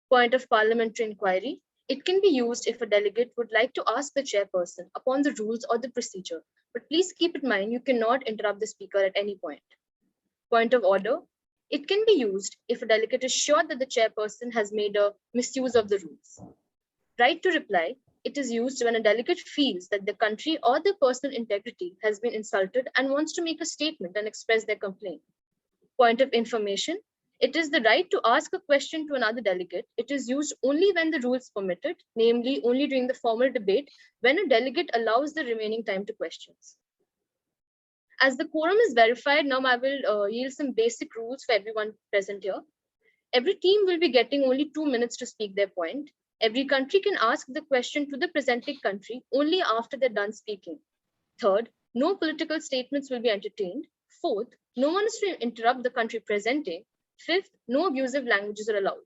Point of parliamentary inquiry. It can be used if a delegate would like to ask the chairperson upon the rules or the procedure, but please keep in mind you cannot interrupt the speaker at any point. Point of order. It can be used if a delegate is sure that the chairperson has made a misuse of the rules. Right to reply. It is used when a delegate feels that the country or their personal integrity has been insulted and wants to make a statement and express their complaint. Point of information. It is the right to ask a question to another delegate. It is used only when the rules permit it, namely only during the formal debate when a delegate allows the remaining time to questions. As the quorum is verified, now I will yield some basic rules for everyone present here. Every team will be getting only 2 minutes to speak their point. Every country can ask the question to the presenting country only after they're done speaking. Third, no political statements will be entertained. Fourth, no one is to interrupt the country presenting. Fifth, no abusive languages are allowed.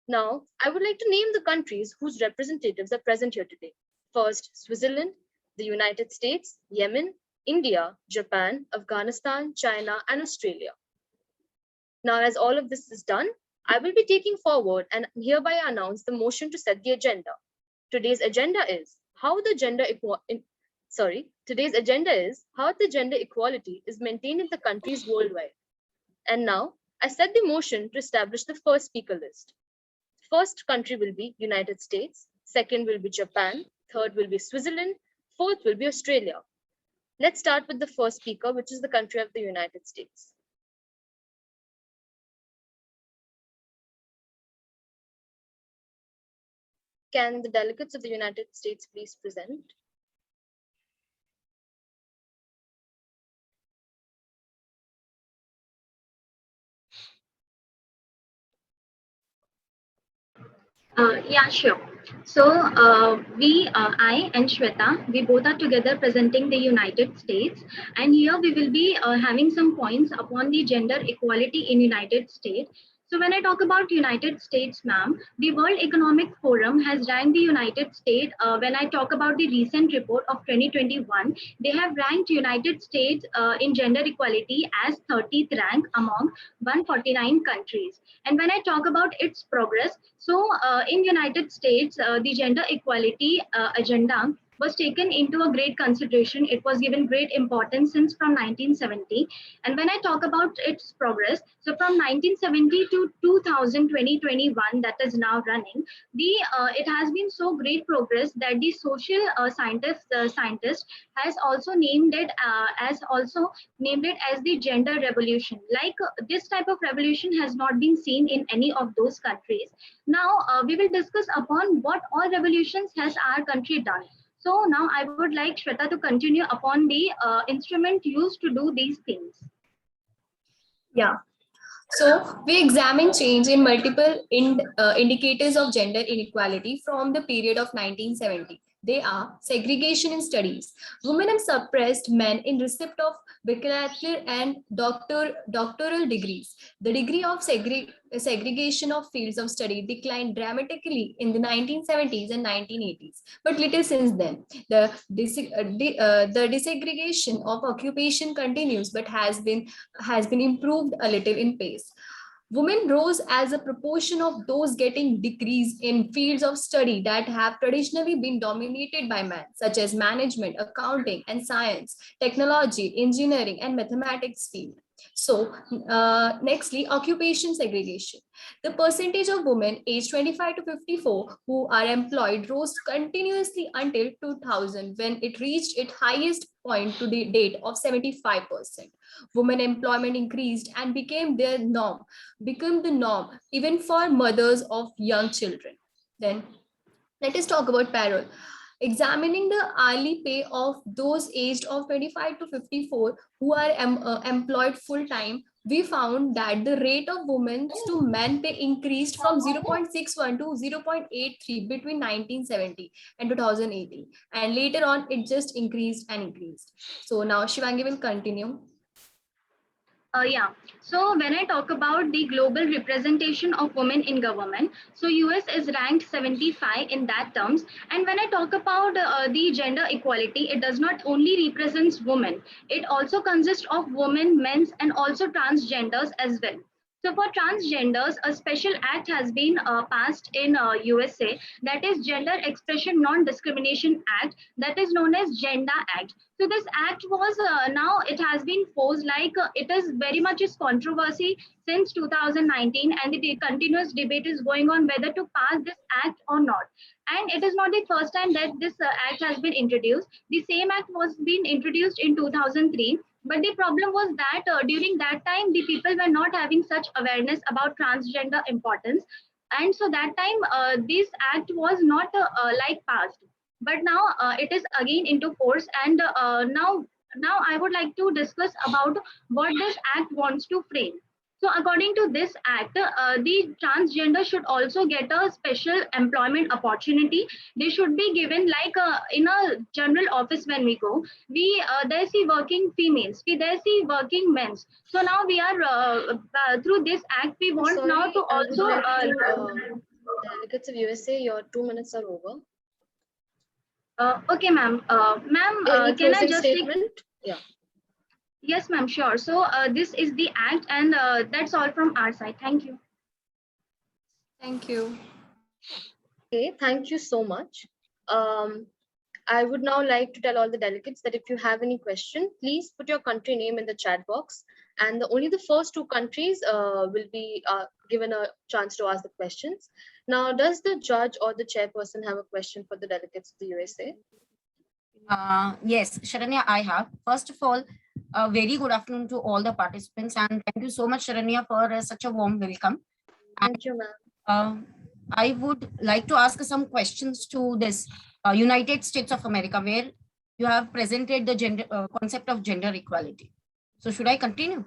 Now, I would like to name the countries whose representatives are present here today. First, Switzerland, the United States, Yemen, India, Japan, Afghanistan, China, and Australia. Now, as all of this is done, I will be taking forward and hereby announce the motion to set the agenda. Today's agenda is how the gender equality is maintained in the countries worldwide. And now I set the motion to establish the first speaker list. First country will be United States, second will be Japan, third will be Switzerland, fourth will be Australia. Let's start with the first speaker, which is the country of the United States. Can the delegates of the United States please present? Yeah, sure. So I and Shweta, we both are together presenting the United States, and here we will be having some points upon the gender equality in United States. So when I talk about United States, ma'am, the World Economic Forum has ranked the United States. When I talk about the recent report of 2021, they have ranked United States in gender equality as 30th rank among 149 countries. And when I talk about its progress, so in United States, the gender equality agenda was taken into a great consideration. It was given great importance since from 1970. And when I talk about its progress, so from 1970 to 2021, that is now running, it has been so great progress that the social scientist has also named it as the gender revolution. Like this type of revolution has not been seen in any of those countries. Now we will discuss upon what all revolutions has our country done. So now I would like Shweta to continue upon the instrument used to do these things. Yeah. So we examine change in multiple indicators of gender inequality from the period of 1970. They are segregation in studies. Women have suppressed men in receipt of bachelor and doctoral degrees. The degree of segregation of fields of study declined dramatically in the 1970s and 1980s, but little since then. The desegregation of occupation continues, but has been improved a little in pace. Women rose as a proportion of those getting degrees in fields of study that have traditionally been dominated by men, such as management, accounting, and science, technology, engineering, and mathematics field. So, nextly, occupation segregation. The percentage of women aged 25 to 54 who are employed rose continuously until 2000, when it reached its highest point to the date of 75%. Women employment increased and became the norm even for mothers of young children. Then let us talk about payroll. Examining the hourly pay of those aged of 25 to 54 who are employed full-time, we found that the rate of women to men pay increased from 0.61 to 0.83 between 1970 and 2018. And later on, it just increased and increased. So now Shivangi will continue. Yeah. So when I talk about the global representation of women in government, so US is ranked 75 in that terms. And when I talk about the gender equality, it does not only represents women, it also consists of women, men, and also transgenders as well. So for transgenders, a special act has been passed in USA, that is Gender Expression Non-Discrimination Act, that is known as Genda Act. So this act was now it has been forced, like it is very much is controversy since 2019, and the continuous debate is going on whether to pass this act or not. And it is not the first time that this act has been introduced. The same act was been introduced in 2003, but the problem was that during that time the people were not having such awareness about transgender importance, and so that time this act was not like passed. But now it is again into force, and now I would like to discuss about what this act wants to frame. So according to this act, the transgender should also get a special employment opportunity. They should be given, like in a general office when we go, we there see working females, we there see working men. So now we are through this act we want now Sorry, to I would also like to, delegates of USA, your 2 minutes are over. okay, ma'am. Ma'am, Any can I closing just take? statement? Yeah. Yes, ma'am. Sure. So this is the act, and that's all from our side. Thank you. Thank you. Okay, thank you so much. I would now like to tell all the delegates that if you have any question, please put your country name in the chat box, and only the first two countries will be given a chance to ask the questions. Now, does the judge or the chairperson have a question for the delegates of the USA? Yes, Sharanya, I have. First of all, a very good afternoon to all the participants, and thank you so much, Sharanya, for such a warm welcome. Thank you, ma'am. I would like to ask some questions to this United States of America, where you have presented the gender concept of gender equality. So should I continue?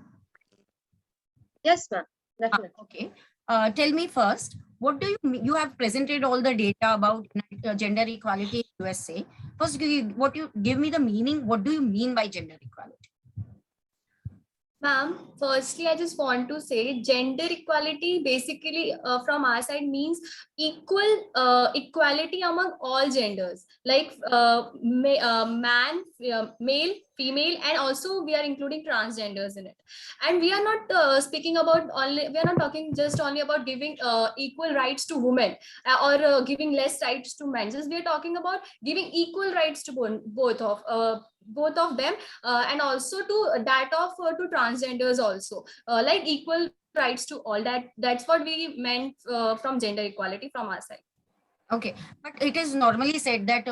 Yes, ma'am. Definitely. Okay. Tell me first, what do you have presented all the data about gender equality in USA. First, what you give me the meaning. What do you mean by gender equality? Ma'am, firstly, I just want to say gender equality basically from our side means equality among all genders, like man, male, female, and also we are including transgenders in it. And we are not speaking about only, we are not talking just only about giving equal rights to women or giving less rights to men. Just we are talking about giving equal rights to both of them, and also to that of to transgenders also, like equal rights to all. That's what we meant from gender equality from our side. Okay, but it is normally said that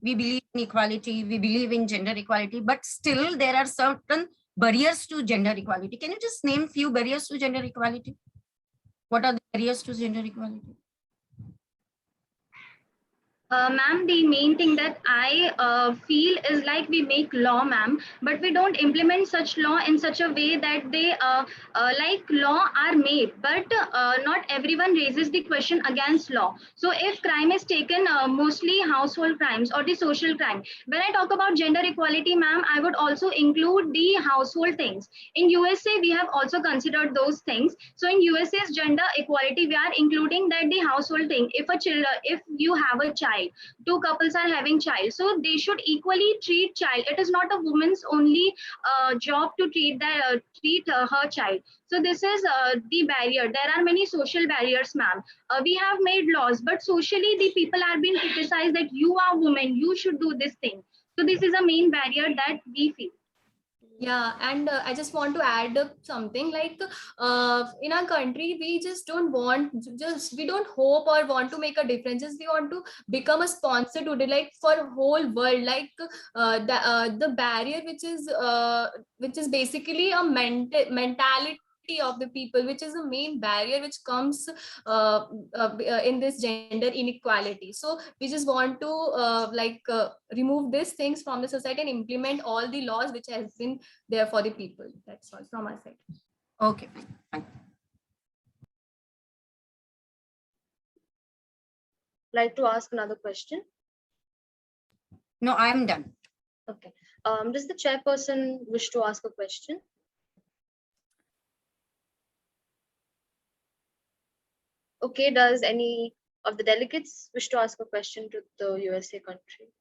we believe in equality, we believe in gender equality, but still there are certain barriers to gender equality. Can you just name few barriers to gender equality? What are the barriers to gender equality? Ma'am, the main thing that I feel is like we make law, ma'am, but we don't implement such law in such a way that they like law are made, but not everyone raises the question against law. So if crime is taken, mostly household crimes or the social crime. When I talk about gender equality, ma'am, I would also include the household things. In USA, we have also considered those things. So in USA's gender equality, we are including that the household thing. If you have a child, two couples are having child, so they should equally treat child. It is not a woman's only job to treat her child. So this is the barrier. There are many social barriers, ma'am. We have made laws, but socially the people are being criticized that you are women, you should do this thing. So this is a main barrier that we feel. Yeah, and I just want to add up something like in our country, we just don't want, we don't hope or want to make a difference. Just we want to become a sponsor today, like for whole world, like the barrier which is basically a mentality of the people, which is the main barrier which comes in this gender inequality. So we just want to remove these things from the society and implement all the laws which has been there for the people. That's all from our side. Okay, fine. Like to ask another question? No, I am done. Okay. Does the chairperson wish to ask a question? Okay, does any of the delegates wish to ask a question to the USA country?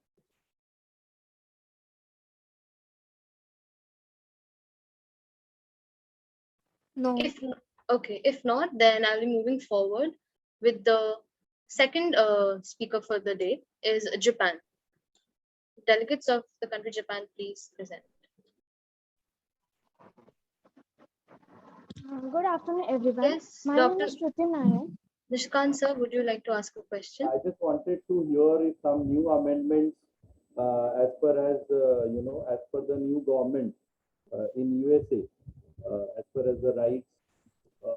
No. Okay, if not, then I'll be moving forward with the second speaker for the day is Japan. Delegates of the country Japan, please present. Good afternoon, everyone. Yes, My name Dr. is Shruti Nayak. Nishkant sir, would you like to ask a question? I just wanted to hear if some new amendments, as per as as per the new government in USA, as per as the rights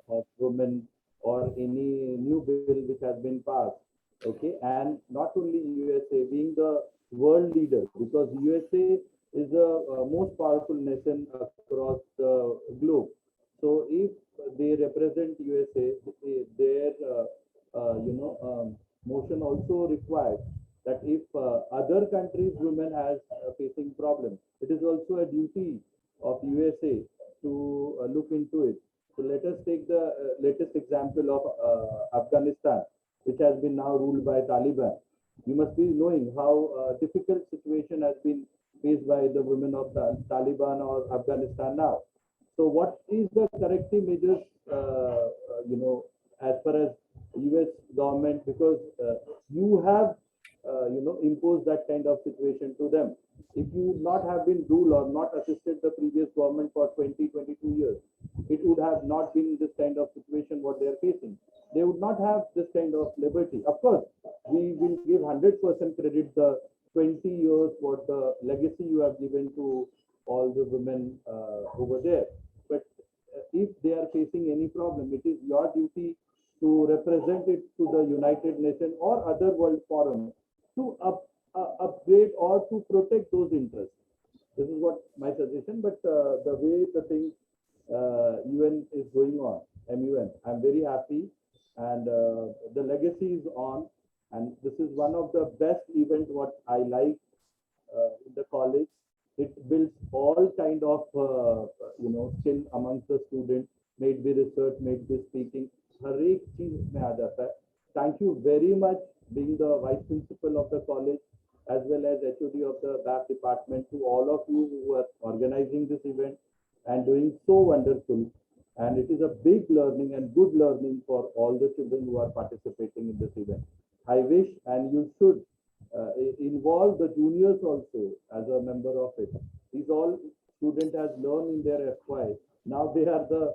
of women or any new bill which has been passed. Okay, and not only USA being the world leader, because USA is the most powerful nation across the globe. So if they represent USA, their motion also requires that if other countries women has facing problems, it is also a duty of USA to look into it. So let us take the latest example of Afghanistan, which has been now ruled by Taliban. You must be knowing how difficult situation has been faced by the women of the Taliban or Afghanistan now. So what is the corrective measures, as far as US government, because you have, imposed that kind of situation to them. If you would not have been ruled or not assisted the previous government for 20, 22 years, it would have not been this kind of situation what they are facing. They would not have this kind of liberty. Of course, we will give 100% credit the 20 years what the legacy you have given to all the women over there. But if they are facing any problem, it is your duty to represent it to the United Nations or other world forums to upgrade or to protect those interests. This is what my suggestion. But the way the thing UN is going on, MUN, I'm very happy, and the legacy is on, and this is one of the best event what I like in the college. It builds all kind of skill amongst the students, may it be research, may it be speaking, हर एक चीज में आ जाता है. Thank you very much being the vice principal of the college as well as HOD of the BAF department, to all of you who are organizing this event and doing so wonderful. And it is a big learning and good learning for all the children who are participating in this event. I wish, and you should involve the juniors also as a member of it. These all students has learned in their FY. Now they are the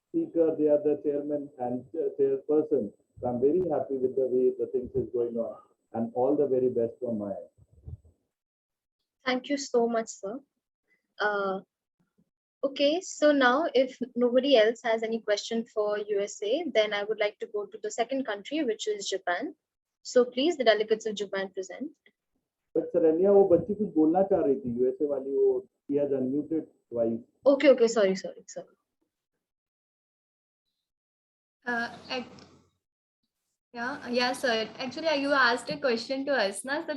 speaker, they are the chairman and chairperson. So I'm very happy with the way the things is going on, and all the very best from my end. Thank you so much, sir. Okay, so now if nobody else has any question for USA, then I would like to go to the second country, which is Japan. So please, the delegates of Japan present. But Saranya, वो बच्ची कुछ बोलना चाह रही थी, USA वाली, वो she has unmuted twice. Okay, sorry. Yeah, sir. Actually, you asked a question to us, na? So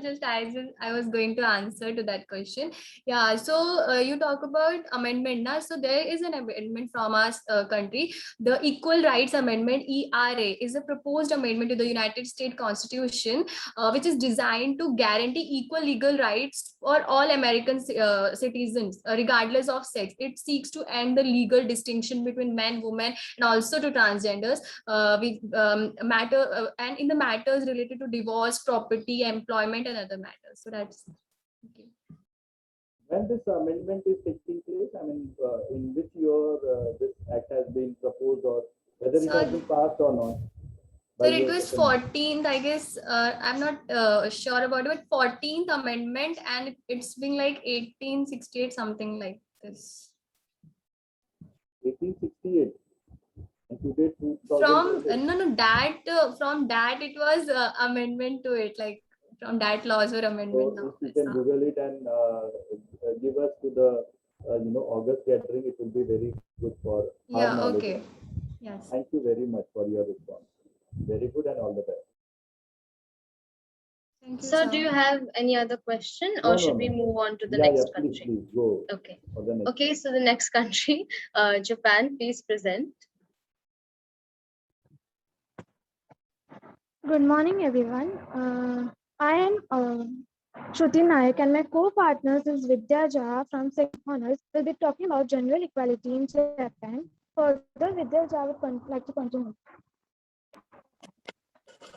I was going to answer to that question. Yeah. So you talk about amendment, na? So there is an amendment from our country. The Equal Rights Amendment (ERA) is a proposed amendment to the United States Constitution, which is designed to guarantee equal legal rights for all American citizens, regardless of sex. It seeks to end the legal distinction between men, women, and also to transgenders. And in the matters related to divorce, property, employment, and other matters. So that's okay. When this amendment is taking place, I mean, in which year this act has been proposed, or whether it has been passed or not? So it was 14th, I guess. I'm not sure about it, but 14th amendment, and it's been like 1868, something like this. 1868. And today, From that it was amendment to it, like from that laws were amendment. So if you can Google it and give us to the August gathering, it will be very good for our knowledge. Okay. Yes. Thank you very much for your response. Very good, and all the best. Thank you, Sir, do you have any other question, or should we move on to the next country? Please go. Okay. For the next. Okay, so the next country, Japan, please present. Good morning, everyone. I am Shruti Nayak, and my co-partners is Vidya Jha from Second Honors. We'll be talking about gender equality in Japan. Further, Vidya, I would like to continue.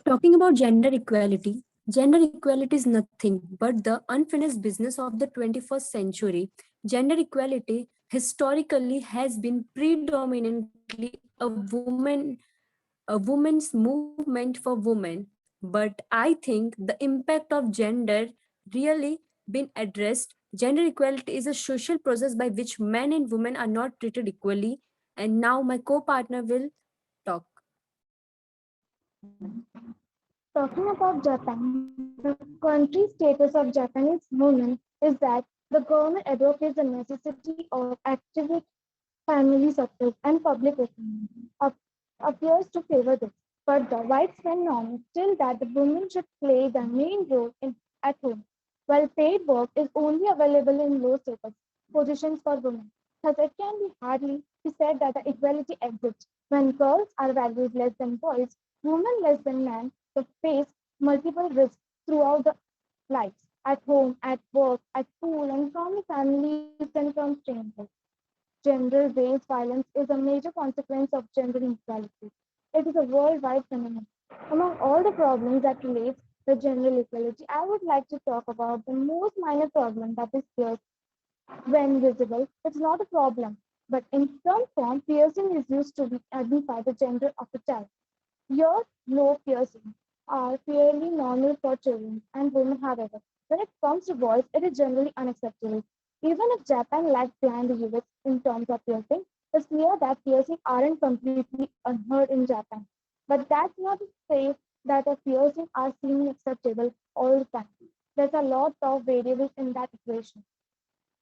Talking about gender equality is nothing but the unfinished business of the 21st century. Gender equality historically has been predominantly a woman's movement for women, but I think the impact of gender really been addressed. Gender equality is a social process by which men and women are not treated equally, and now my co-partner will talk. Talking about Japan, the country status of Japanese women is that the government advocates the necessity of active family support and public opinion appears to favor this. But the widespread norm is still that the women should play the main role at home, while paid work is only available in low status positions for women. Thus, it can be hardly be said that the equality exists when girls are valued less than boys, women less than men, they face multiple risks throughout the lives at home, at work, at school, and from the families and from strangers. Gender-based violence is a major consequence of gender inequality. It is a worldwide phenomenon. Among all the problems that relate to gender equality, I would like to talk about the most minor problem that is piercing when visible. It's not a problem, but in some form, piercing is used to identify the gender of a child. Your low piercings are fairly normal for children and women, however. When it comes to boys, it is generally unacceptable. Even if Japan lags behind the US in terms of piercing, it's clear that piercings aren't completely unheard in Japan. But that's not to say that a piercing are seen acceptable all the time. There's a lot of variables in that equation.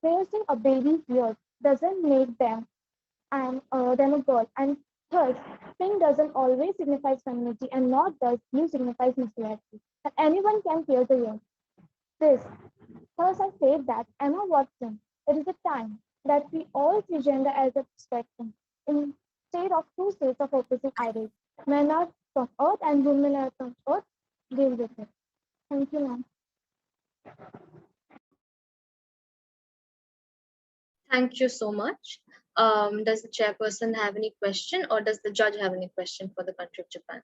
Piercing a baby's ear doesn't make them a girl. And third, pink doesn't always signify femininity, and nor does blue signifies masculinity. And anyone can pierce the ear. This, thus I say that Emma Watson, it is a time that we all see gender as a spectrum instead of two states of opposite ideals. Men are from earth and women are from earth. Deal with it. Thank you, ma'am. Thank you so much. Does the chairperson have any question, or does the judge have any question for the country of Japan?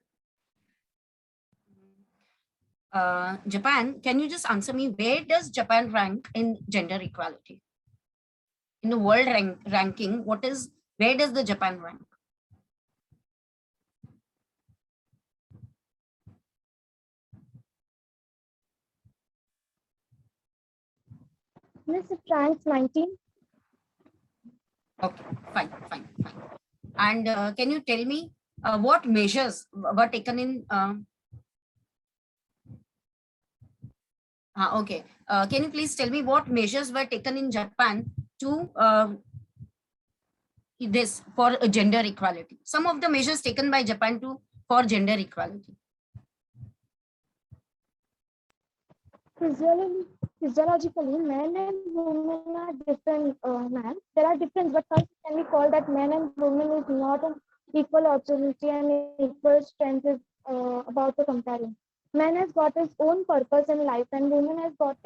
Japan, can you just answer me, where does Japan rank in gender equality? In the world ranking, where does the Japan rank? Miss Franks 19. Okay, fine. And can you tell me what measures were taken in? Okay, can you please tell me what measures were taken in Japan to this for gender equality? Some of the measures taken by Japan for gender equality. Physiologically, men and women are different, man. There are differences, but first can we call that men and women is not an equal opportunity and equal strength is about the comparison. Man has got his own purpose in life and women has got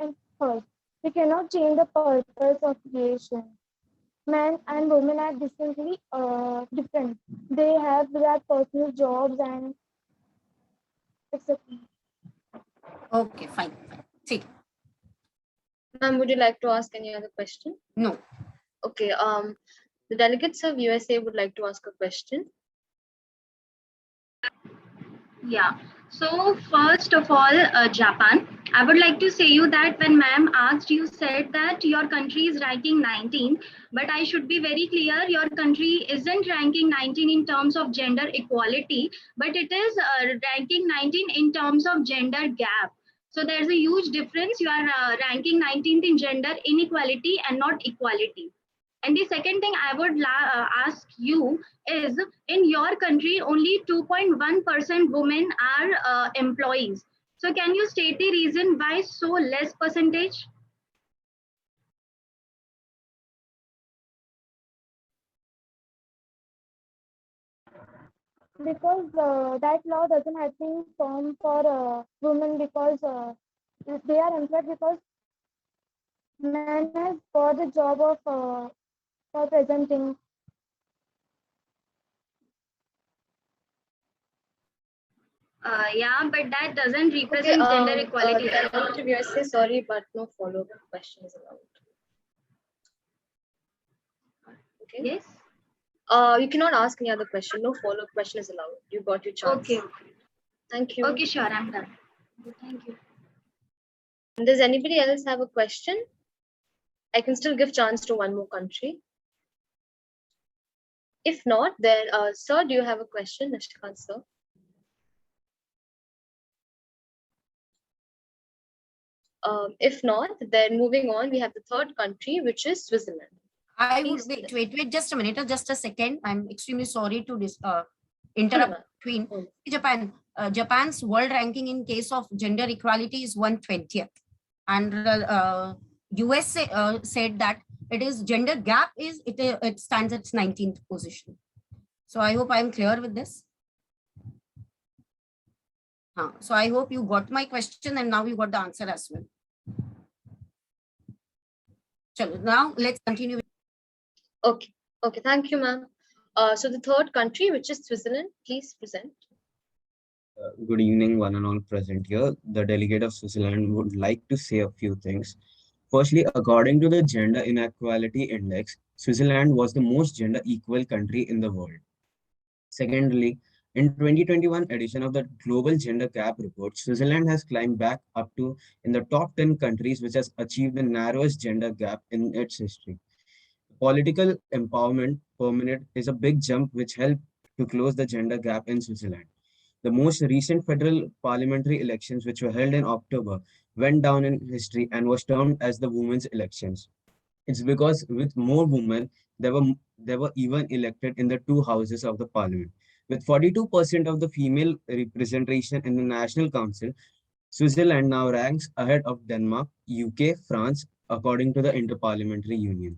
hers. We cannot change the purpose of creation. Men and women are distinctly different. They have their personal jobs and etc. Okay, fine. See. Ma'am, would you like to ask any other question? No. Okay. The delegates of USA would like to ask a question. Yeah. So first of all, Japan, I would like to say you that when ma'am asked, you said that your country is ranking 19, but I should be very clear, your country isn't ranking 19 in terms of gender equality, but it is ranking 19 in terms of gender gap. So there's a huge difference. You are ranking 19th in gender inequality and not equality. And the second thing I would ask you is, in your country, only 2.1% women are employees. So can you state the reason why so less percentage? Because that law doesn't have been formed for women because they are employed because men has got the job of for presenting Yeah, but that doesn't represent gender equality. The interviewer says sorry, but no follow-up question is allowed. Okay. Yes. You cannot ask any other question. No follow-up question is allowed. You got your chance. Okay. Thank you. Okay, sure. I'm done. Thank you. Does anybody else have a question? I can still give chance to one more country. If not, then, sir, do you have a question, Nishikant, sir? If not, then moving on, we have the third country, which is Switzerland. I would Please. wait just a minute or just a second. I'm extremely sorry to interrupt between Japan. Japan's world ranking in case of gender equality is 120th, and USA said that it is gender gap is it stands at 19th position. So I hope I'm clear with this. So I hope you got my question and now you got the answer as well. So now let's continue. Okay. Okay. Thank you, ma'am. So the third country, which is Switzerland, please present. Good evening, one and all present here. The delegate of Switzerland would like to say a few things. Firstly, according to the Gender Inequality Index, Switzerland was the most gender equal country in the world. Secondly, in 2021 edition of the Global Gender Gap Report, Switzerland has climbed back up to in the top 10 countries which has achieved the narrowest gender gap in its history. Political empowerment permanent is a big jump which helped to close the gender gap in Switzerland. The most recent federal parliamentary elections, which were held in October, went down in history and was termed as the women's elections. It's because with more women, they were even elected in the two houses of the parliament. With 42% of the female representation in the National Council, Switzerland now ranks ahead of Denmark, UK, France, according to the Interparliamentary Union.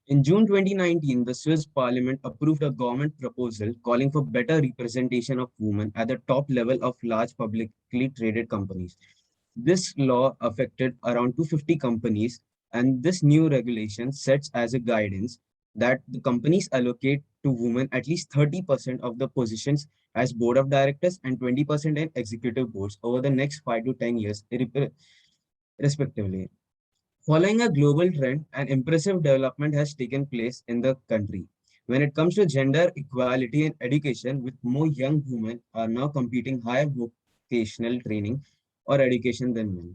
In June 2019, the Swiss parliament approved a government proposal calling for better representation of women at the top level of large publicly traded companies. This law affected around 250 companies, and this new regulation sets as a guidance that the companies allocate to women at least 30% of the positions as board of directors and 20% in executive boards over the next 5 to 10 years, respectively. Following a global trend, an impressive development has taken place in the country. When it comes to gender equality in education, with more young women are now completing higher vocational training or education than men.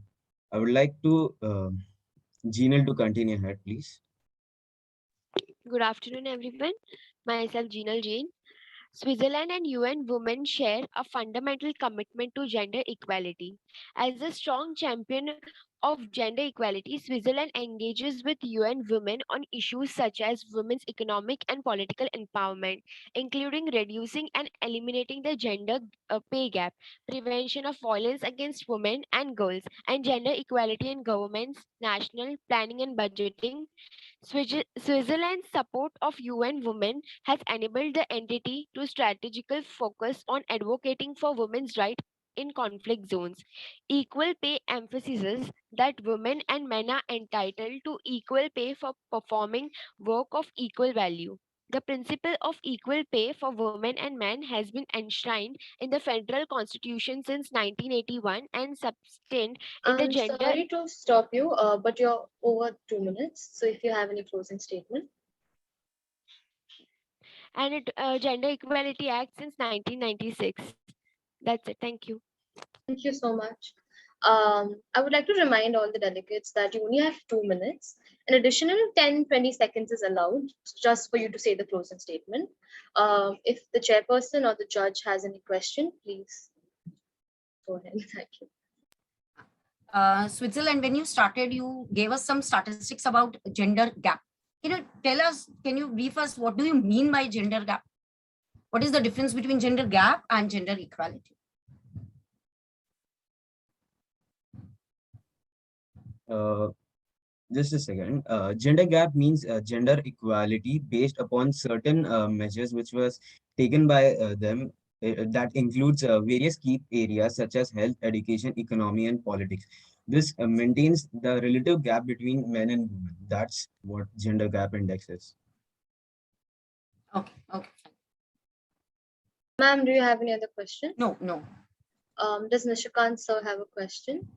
I would like to Jeanil to continue ahead, please. Good afternoon, everyone. Myself, Jinal Jain. Switzerland and UN Women share a fundamental commitment to gender equality. As a strong champion of gender equality, Switzerland engages with UN Women on issues such as women's economic and political empowerment, including reducing and eliminating the gender pay gap, prevention of violence against women and girls, and gender equality in governments, national planning and budgeting. Switzerland's support of UN Women has enabled the entity to strategically focus on advocating for women's rights in conflict zones. Equal pay emphasizes that women and men are entitled to equal pay for performing work of equal value. The principle of equal pay for women and men has been enshrined in the federal constitution since 1981 and sustained in the I'm gender. sorry to stop you, but you're over 2 minutes. So if you have any closing statement. And Gender Equality Act since 1996. That's it. Thank you. Thank you so much. I would like to remind all the delegates that you only have 2 minutes. An additional 10-20 seconds is allowed just for you to say the closing statement. If the chairperson or the judge has any question, please go ahead. Thank you. Switzerland, when you started, you gave us some statistics about gender gap. Can you tell us, can you brief us, what do you mean by gender gap? What is the difference between gender gap and gender equality? Just a second. Gender gap means gender equality based upon certain measures which was taken by them that includes various key areas such as health, education, economy, and politics. This maintains the relative gap between men and women. That's what gender gap index is. Okay, okay. Ma'am, do you have any other question? No, no. Does Nishikant sir have a question?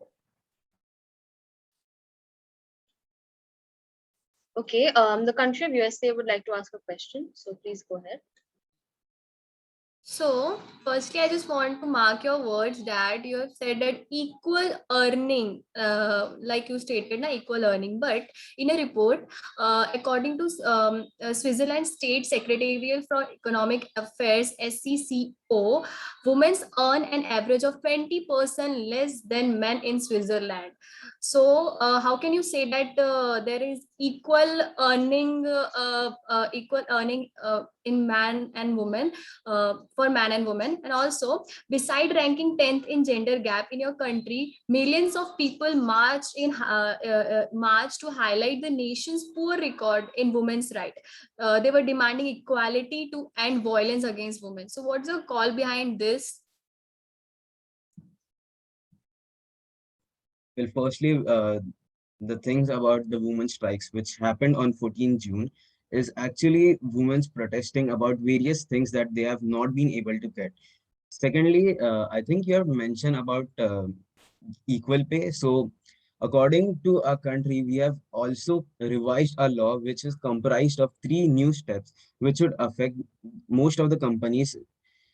Okay, the country of USA would like to ask a question, so please go ahead. So, firstly, I just want to mark your words that you have said that equal earning, like you stated, na equal earning. But in a report, according to Switzerland State Secretariat for Economic Affairs (SCCO), women earn an average of 20% less than men in Switzerland. So, how can you say that there is equal earning, in man and woman? For man and woman? And also, beside ranking 10th in gender gap in your country, millions of people march to highlight the nation's poor record in women's rights. They were demanding equality to end violence against women. So what's the call behind this? Well, firstly, the things about the women's strikes, which happened on 14 June, is actually women's protesting about various things that they have not been able to get. Secondly, I think you have mentioned about equal pay. So, according to our country, we have also revised a law which is comprised of 3 new steps, which would affect most of the companies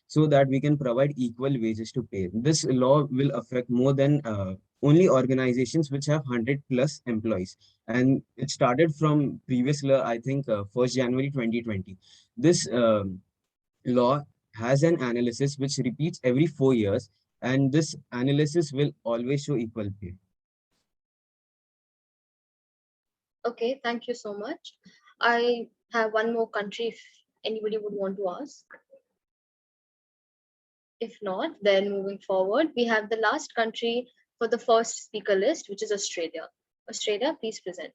so that we can provide equal wages to pay. This law will affect more than only organizations which have 100+ employees. And it started from previous law, I think 1st January 2020. This law has an analysis which repeats every 4 years, and this analysis will always show equal pay. Okay, thank you so much. I have one more country if anybody would want to ask. If not, then moving forward, we have the last country for the first speaker list, which is Australia. Australia, please present.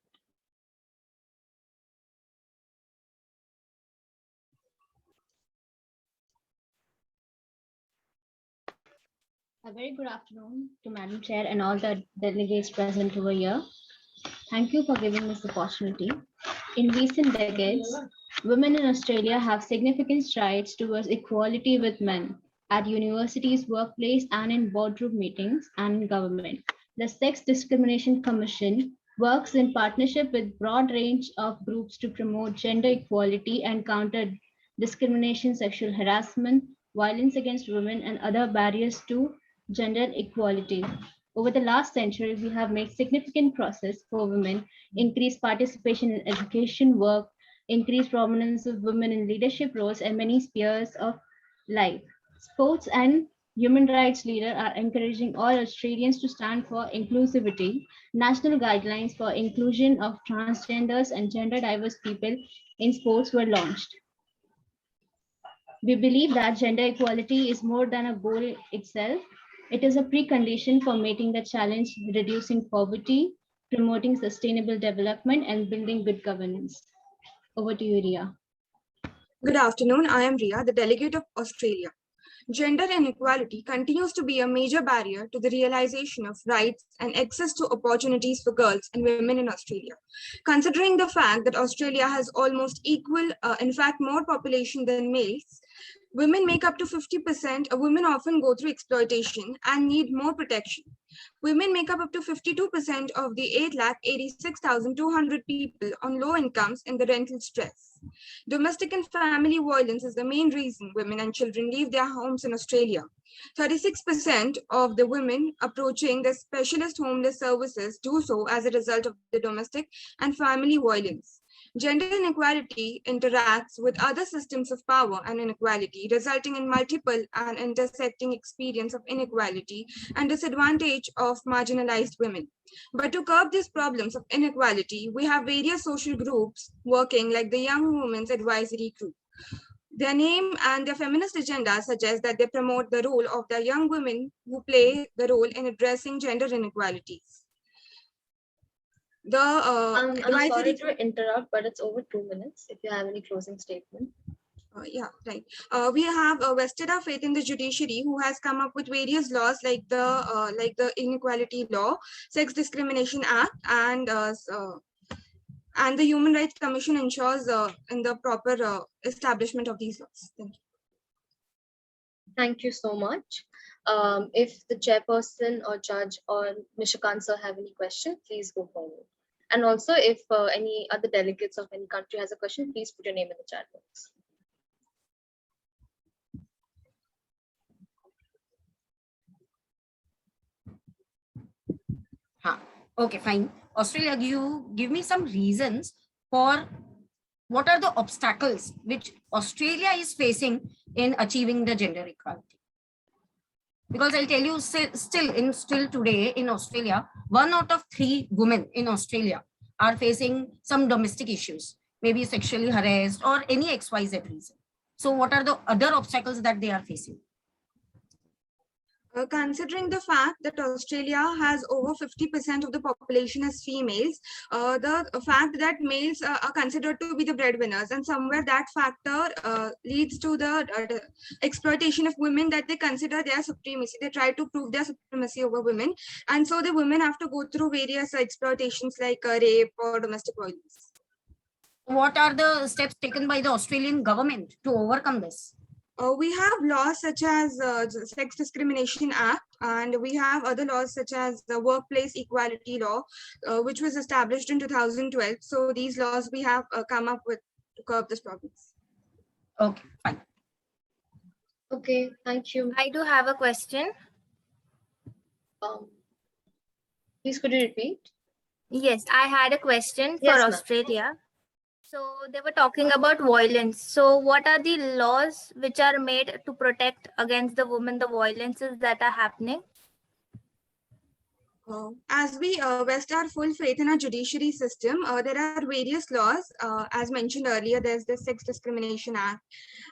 A very good afternoon to Madam Chair and all the delegates present over here. Thank you for giving this opportunity. In recent decades, women in Australia have significant strides towards equality with men at universities, workplace, and in boardroom meetings and in government. The Sex Discrimination Commission works in partnership with broad range of groups to promote gender equality and counter discrimination, sexual harassment, violence against women, and other barriers to gender equality. Over the last century, we have made significant progress for women, increased participation in education, work, increased prominence of women in leadership roles and many spheres of life. Sports and human rights leaders are encouraging all Australians to stand for inclusivity. National guidelines for inclusion of transgenders and gender diverse people in sports were launched. We believe that gender equality is more than a goal itself. It is a precondition for meeting the challenge, reducing poverty, promoting sustainable development, and building good governance. Over to you, Ria. Good afternoon. I am Ria, the delegate of Australia. Gender inequality continues to be a major barrier to the realization of rights and access to opportunities for girls and women in Australia. Considering the fact that Australia has almost equal, in fact, more population than males, women make up to 50%, women often go through exploitation and need more protection. Women make up to 52% of the 8,86,200 people on low incomes in the rental stress. Domestic and family violence is the main reason women and children leave their homes in Australia. 36% of the women approaching the specialist homeless services do so as a result of the domestic and family violence. Gender inequality interacts with other systems of power and inequality, resulting in multiple and intersecting experience of inequality and disadvantage of marginalized women. But to curb these problems of inequality, we have various social groups working like the Young Women's Advisory Group. Their name and their feminist agenda suggest that they promote the role of the young women who play the role in addressing gender inequalities. I'm sorry to interrupt, but it's over 2 minutes. If you have any closing statement. Yeah, right. We have vested our faith in the judiciary, who has come up with various laws like the Inequality Law, Sex Discrimination Act, and the Human Rights Commission ensures in the proper establishment of these laws. Thank you. Thank you so much. If the chairperson or judge or Nishikant sir have any question, please go forward. And also, if any other delegates of any country has a question, please put your name in the chat box. Okay, fine. Australia, you give me some reasons for what are the obstacles which Australia is facing in achieving the gender equality. Because I'll tell you, still today in Australia, 1 out of 3 women in Australia are facing some domestic issues, maybe sexually harassed or any XYZ reason. So what are the other obstacles that they are facing? Considering the fact that Australia has over 50% of the population as females, the fact that males are considered to be the breadwinners, and somewhere that factor leads to the exploitation of women, that they consider their supremacy. They try to prove their supremacy over women, and so the women have to go through various exploitations like rape or domestic violence. What are the steps taken by the Australian government to overcome this? We have laws such as Sex Discrimination Act, and we have other laws such as the Workplace Equality Law, which was established in 2012. So these laws we have come up with to curb this problem. Okay, fine. Okay, thank you. I do have a question. Please could you repeat? Yes, I had a question for Yes, ma'am. Australia. So they were talking about violence. So what are the laws which are made to protect against the women, the violences that are happening? As we vest our full faith in our judiciary system, there are various laws. As mentioned earlier, there's the Sex Discrimination Act.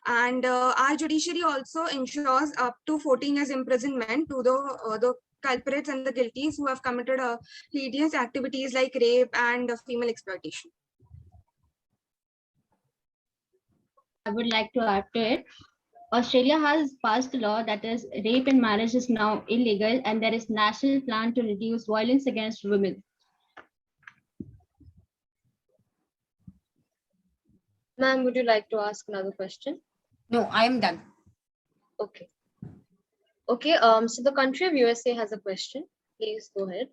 And our judiciary also ensures up to 14 years imprisonment to the culprits and the guilties who have committed hideous activities like rape and female exploitation. I would like to add to it. Australia has passed a law that is rape in marriage is now illegal, and there is national plan to reduce violence against women. Ma'am, would you like to ask another question? No, I am done. Okay. Okay, so the country of USA has a question. Please go ahead.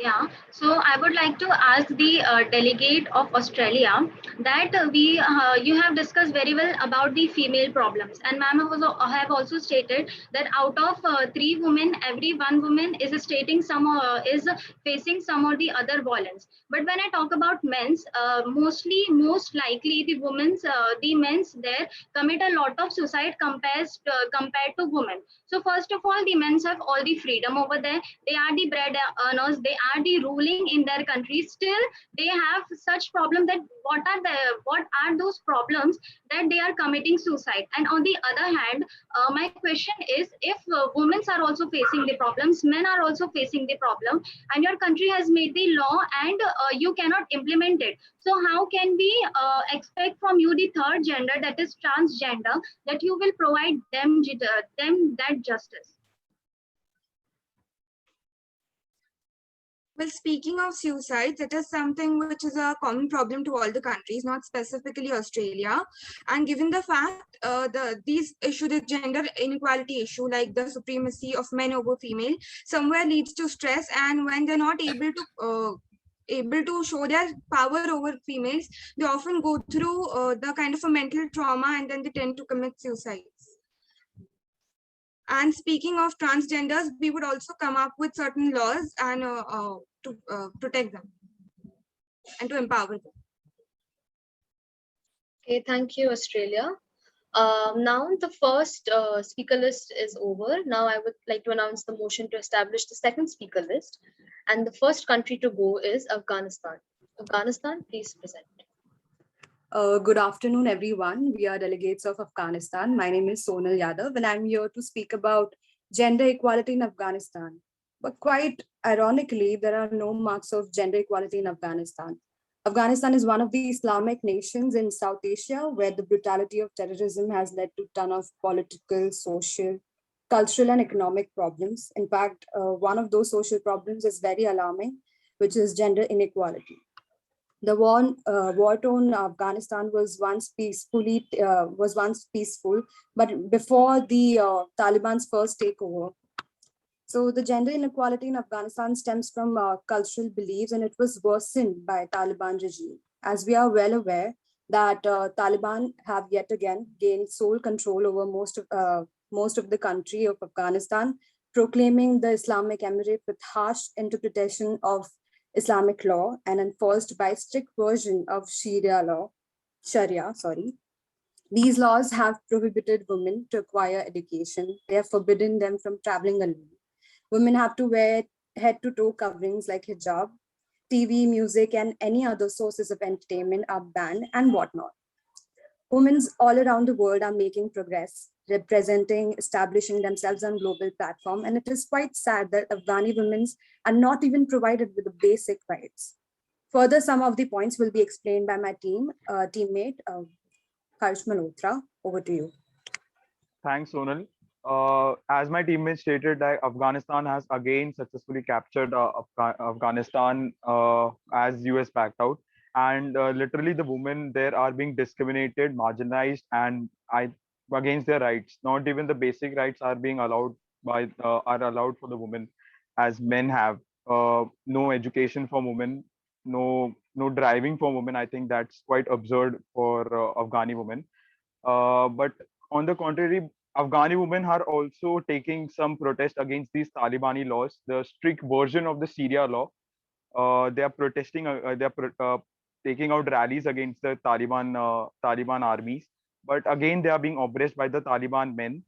Yeah, so I would like to ask the delegate of Australia that you have discussed very well about the female problems, and ma'am have also stated that out of 3 women, every 1 woman is stating is facing some or the other violence. But when I talk about men's, most likely the men's there commit a lot of suicide compared to women. So first of all, the men's have all the freedom over there. They are the bread earners. They are the ruling in their country. Still, they have such problem that what are those problems that they are committing suicide? And on the other hand, my question is, if women are also facing the problems, men are also facing the problem, and your country has made the law and you cannot implement it. So how can we expect from you, the third gender, that is transgender, that you will provide them that justice? Well, speaking of suicides, it is something which is a common problem to all the countries, not specifically Australia. And given the fact these issue, the gender inequality issue, like the supremacy of men over female, somewhere leads to stress. And when they're not able to show their power over females, they often go through the kind of a mental trauma, and then they tend to commit suicides. And speaking of transgenders, we would also come up with certain laws and to protect them and to empower them. Okay, thank you, Australia. Now the first speaker list is over. Now I would like to announce the motion to establish the second speaker list. And the first country to go is Afghanistan. Afghanistan, please present. Good afternoon, everyone. We are delegates of Afghanistan. My name is Sonal Yadav, and I'm here to speak about gender equality in Afghanistan. But quite ironically, there are no marks of gender equality in Afghanistan. Afghanistan is one of the Islamic nations in South Asia where the brutality of terrorism has led to a ton of political, social, cultural, and economic problems. In fact, one of those social problems is very alarming, which is gender inequality. The war-torn Afghanistan was once peaceful, but before the Taliban's first takeover. So the gender inequality in Afghanistan stems from cultural beliefs, and it was worsened by Taliban regime. As we are well aware that Taliban have yet again gained sole control over most of the country of Afghanistan, proclaiming the Islamic Emirate with harsh interpretation of Islamic law and enforced by strict version of Sharia. These laws have prohibited women to acquire education. They have forbidden them from traveling alone. Women have to wear head-to-toe coverings like hijab. TV, music, and any other sources of entertainment are banned and whatnot. Women all around the world are making progress, representing, establishing themselves on global platform. And it is quite sad that Afghani women are not even provided with the basic rights. Further, some of the points will be explained by my teammate, Harsh Malhotra. Over to you. Thanks, Sonal. As my teammate stated, that Afghanistan has again successfully captured Afghanistan as US backed out. And literally the women there are being discriminated, marginalized, and against their rights. Not even the basic rights are being allowed are allowed for the women as men have. No education for women, no driving for women. I think that's quite absurd for Afghani women. But on the contrary, Afghani women are also taking some protest against these Talibani laws, the strict version of the Sharia law. They are protesting, taking out rallies against the Taliban armies. But again, they are being oppressed by the Taliban men.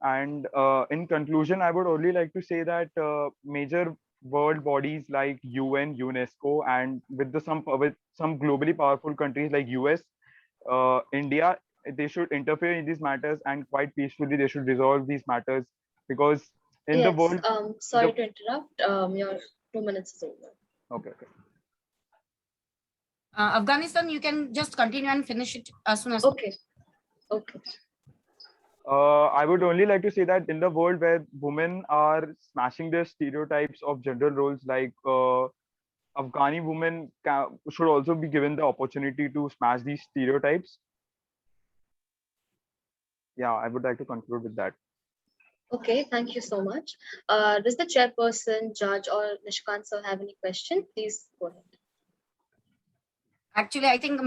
And in conclusion, I would only like to say that major world bodies like UN, UNESCO, and with some globally powerful countries like US, India, they should interfere in these matters, and quite peacefully they should resolve these matters, because in the world. Sorry to interrupt. Your 2 minutes is over. Okay. Afghanistan, you can just continue and finish it as soon as. Okay. I would only like to say that in the world where women are smashing their stereotypes of gender roles, like Afghani women should also be given the opportunity to smash these stereotypes. Yeah, I would like to conclude with that. Okay, thank you so much. Does the chairperson, judge, or Nishkant sir have any question? Please go ahead. Actually, I think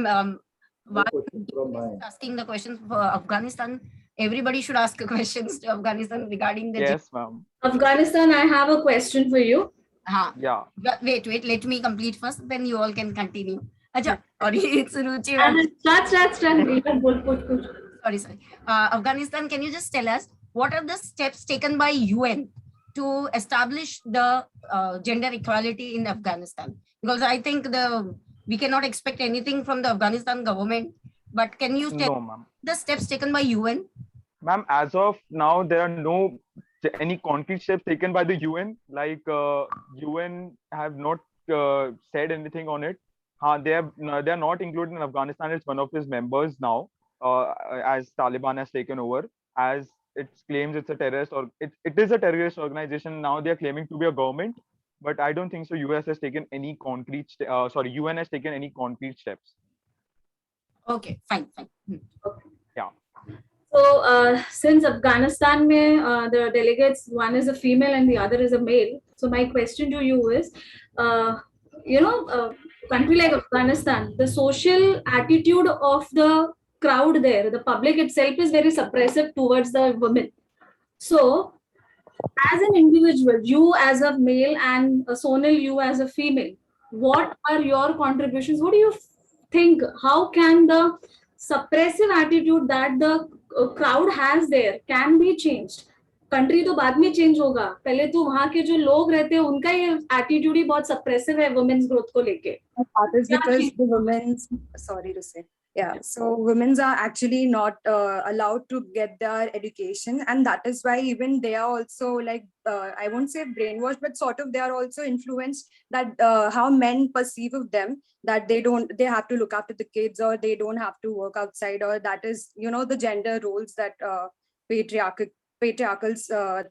asking the questions for Afghanistan, everybody should ask questions to Afghanistan regarding the. Yes, ma'am. Afghanistan, I have a question for you. Yeah. Wait, let me complete first, then you all can continue. Acha, sorry, it's Ruchi. Sorry. Afghanistan, can you just tell us what are the steps taken by UN to establish the gender equality in Afghanistan? Because I think we cannot expect anything from the Afghanistan government, but can you tell the steps taken by UN? Ma'am, as of now, there are no any concrete steps taken by the UN. Like UN have not said anything on it. They are not included in Afghanistan. It's one of its members now, as Taliban has taken over, as it claims it's a terrorist, or it is a terrorist organization. Now they are claiming to be a government, but I don't think so. UN has taken any concrete steps. Okay, fine. Okay. Yeah. So since Afghanistan, the delegates, one is a female and the other is a male. So my question to you is, country like Afghanistan, the social attitude of the crowd there, the public itself is very suppressive towards the women. So as an individual, you as a male and Sonal, you as a female, what are your contributions? What do you think? How can the suppressive attitude that the crowd has there can be changed? Country तो बाद में change होगा, पहले तो वहां के जो लोग रहते हैं उनका ये एटीट्यूड ही बहुत सप्रेसिव है वुमेन्स ग्रोथ को लेके. That is because the women's, sorry to say, so women are actually not allowed to get their education, and that is why even they are also like I won't say brainwashed, but sort of they are also influenced that how men perceive of them, that they have to look after the kids, or they don't have to work outside, or that is the gender roles that patriarchal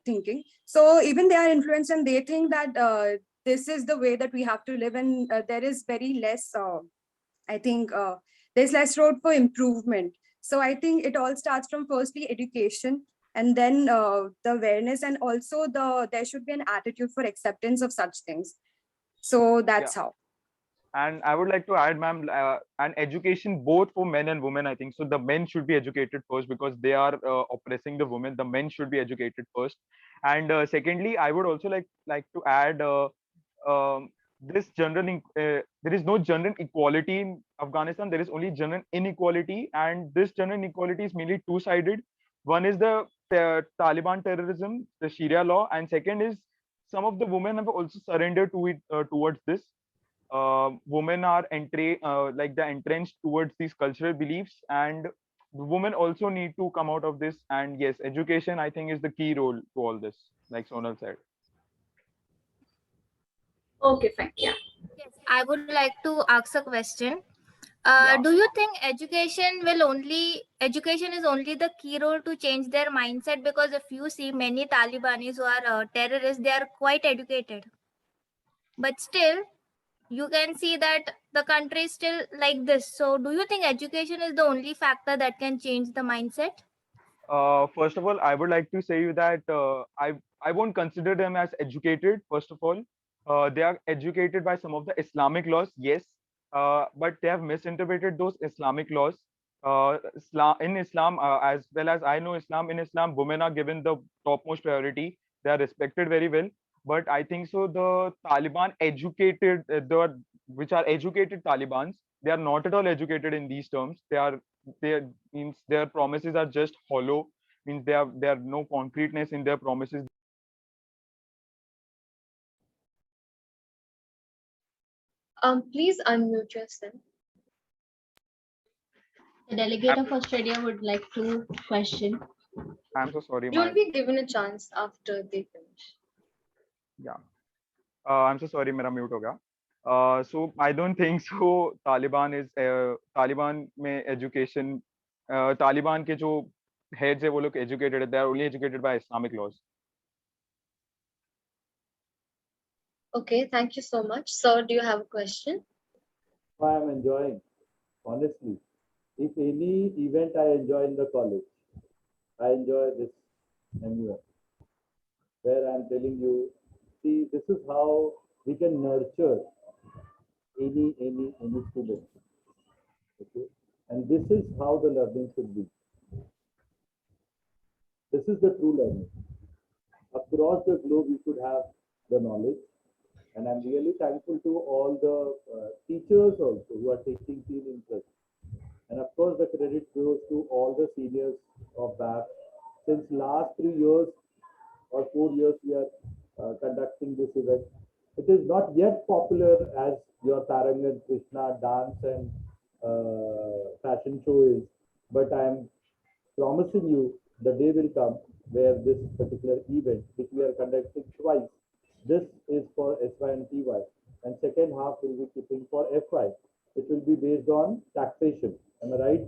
thinking. So even they are influenced, and they think that this is the way that we have to live, and there is very less I think there's less road for improvement. So I think it all starts from firstly education, and then the awareness, and also there should be an attitude for acceptance of such things. So that's how. And I would like to add, ma'am, an education both for men and women, I think. So the men should be educated first because they are oppressing the women. The men should be educated first. And secondly, I would also like to add this there is no gender equality in Afghanistan. There is only gender inequality. And this gender inequality is mainly two-sided. One is the Taliban terrorism, the Sharia law. And second is some of the women have also surrendered to it towards this. Women are they're entrenched towards these cultural beliefs, and women also need to come out of this. And yes, education, I think, is the key role to all this, like Sonal said. Okay, fine. Yeah. Yes, I would like to ask a question. Yeah. Do you think education is only the key role to change their mindset? Because if you see many Talibanis who are terrorists, they are quite educated, but still you can see that the country is still like this. So do you think education is the only factor that can change the mindset? First of all, I would like to say you that I won't consider them as educated. First of all, they are educated by some of the Islamic laws, yes, but they have misinterpreted those Islamic laws. In Islam, as well as I know Islam, in Islam, women are given the topmost priority. They are respected very well. But I think so the Taliban educated, which are educated Talibans, they are not at all educated in these terms. Means their promises are just hollow. Means there are no concreteness in their promises. Please unmute yourself. The delegate of Australia would like to question. I'm so sorry. You'll be given a chance after they finish. Yeah. I'm so sorry, मेरा mute हो गया. So I don't think so. Taliban में education, Taliban के जो heads है वो लोग educated. They are only educated by Islamic laws. Okay, thank you so much. Sir, do you have a question? I am enjoying, honestly. If any event I enjoy in the college, I enjoy this MUN, where I'm telling you, see, this is how we can nurture any student. Okay, and this is how the learning should be. This is the true learning. Across the globe, we should have the knowledge. And I'm really thankful to all the teachers also who are taking keen interest. And of course, the credit goes to all the seniors of BAF. Since last 3 years or 4 years, we are conducting this event. It is not yet popular as your Tarangan Krishna dance and fashion show is, but I am promising you the day will come where this particular event, which we are conducting twice, this is for SY and TY, and second half will be keeping for FY. It will be based on taxation. Am I right,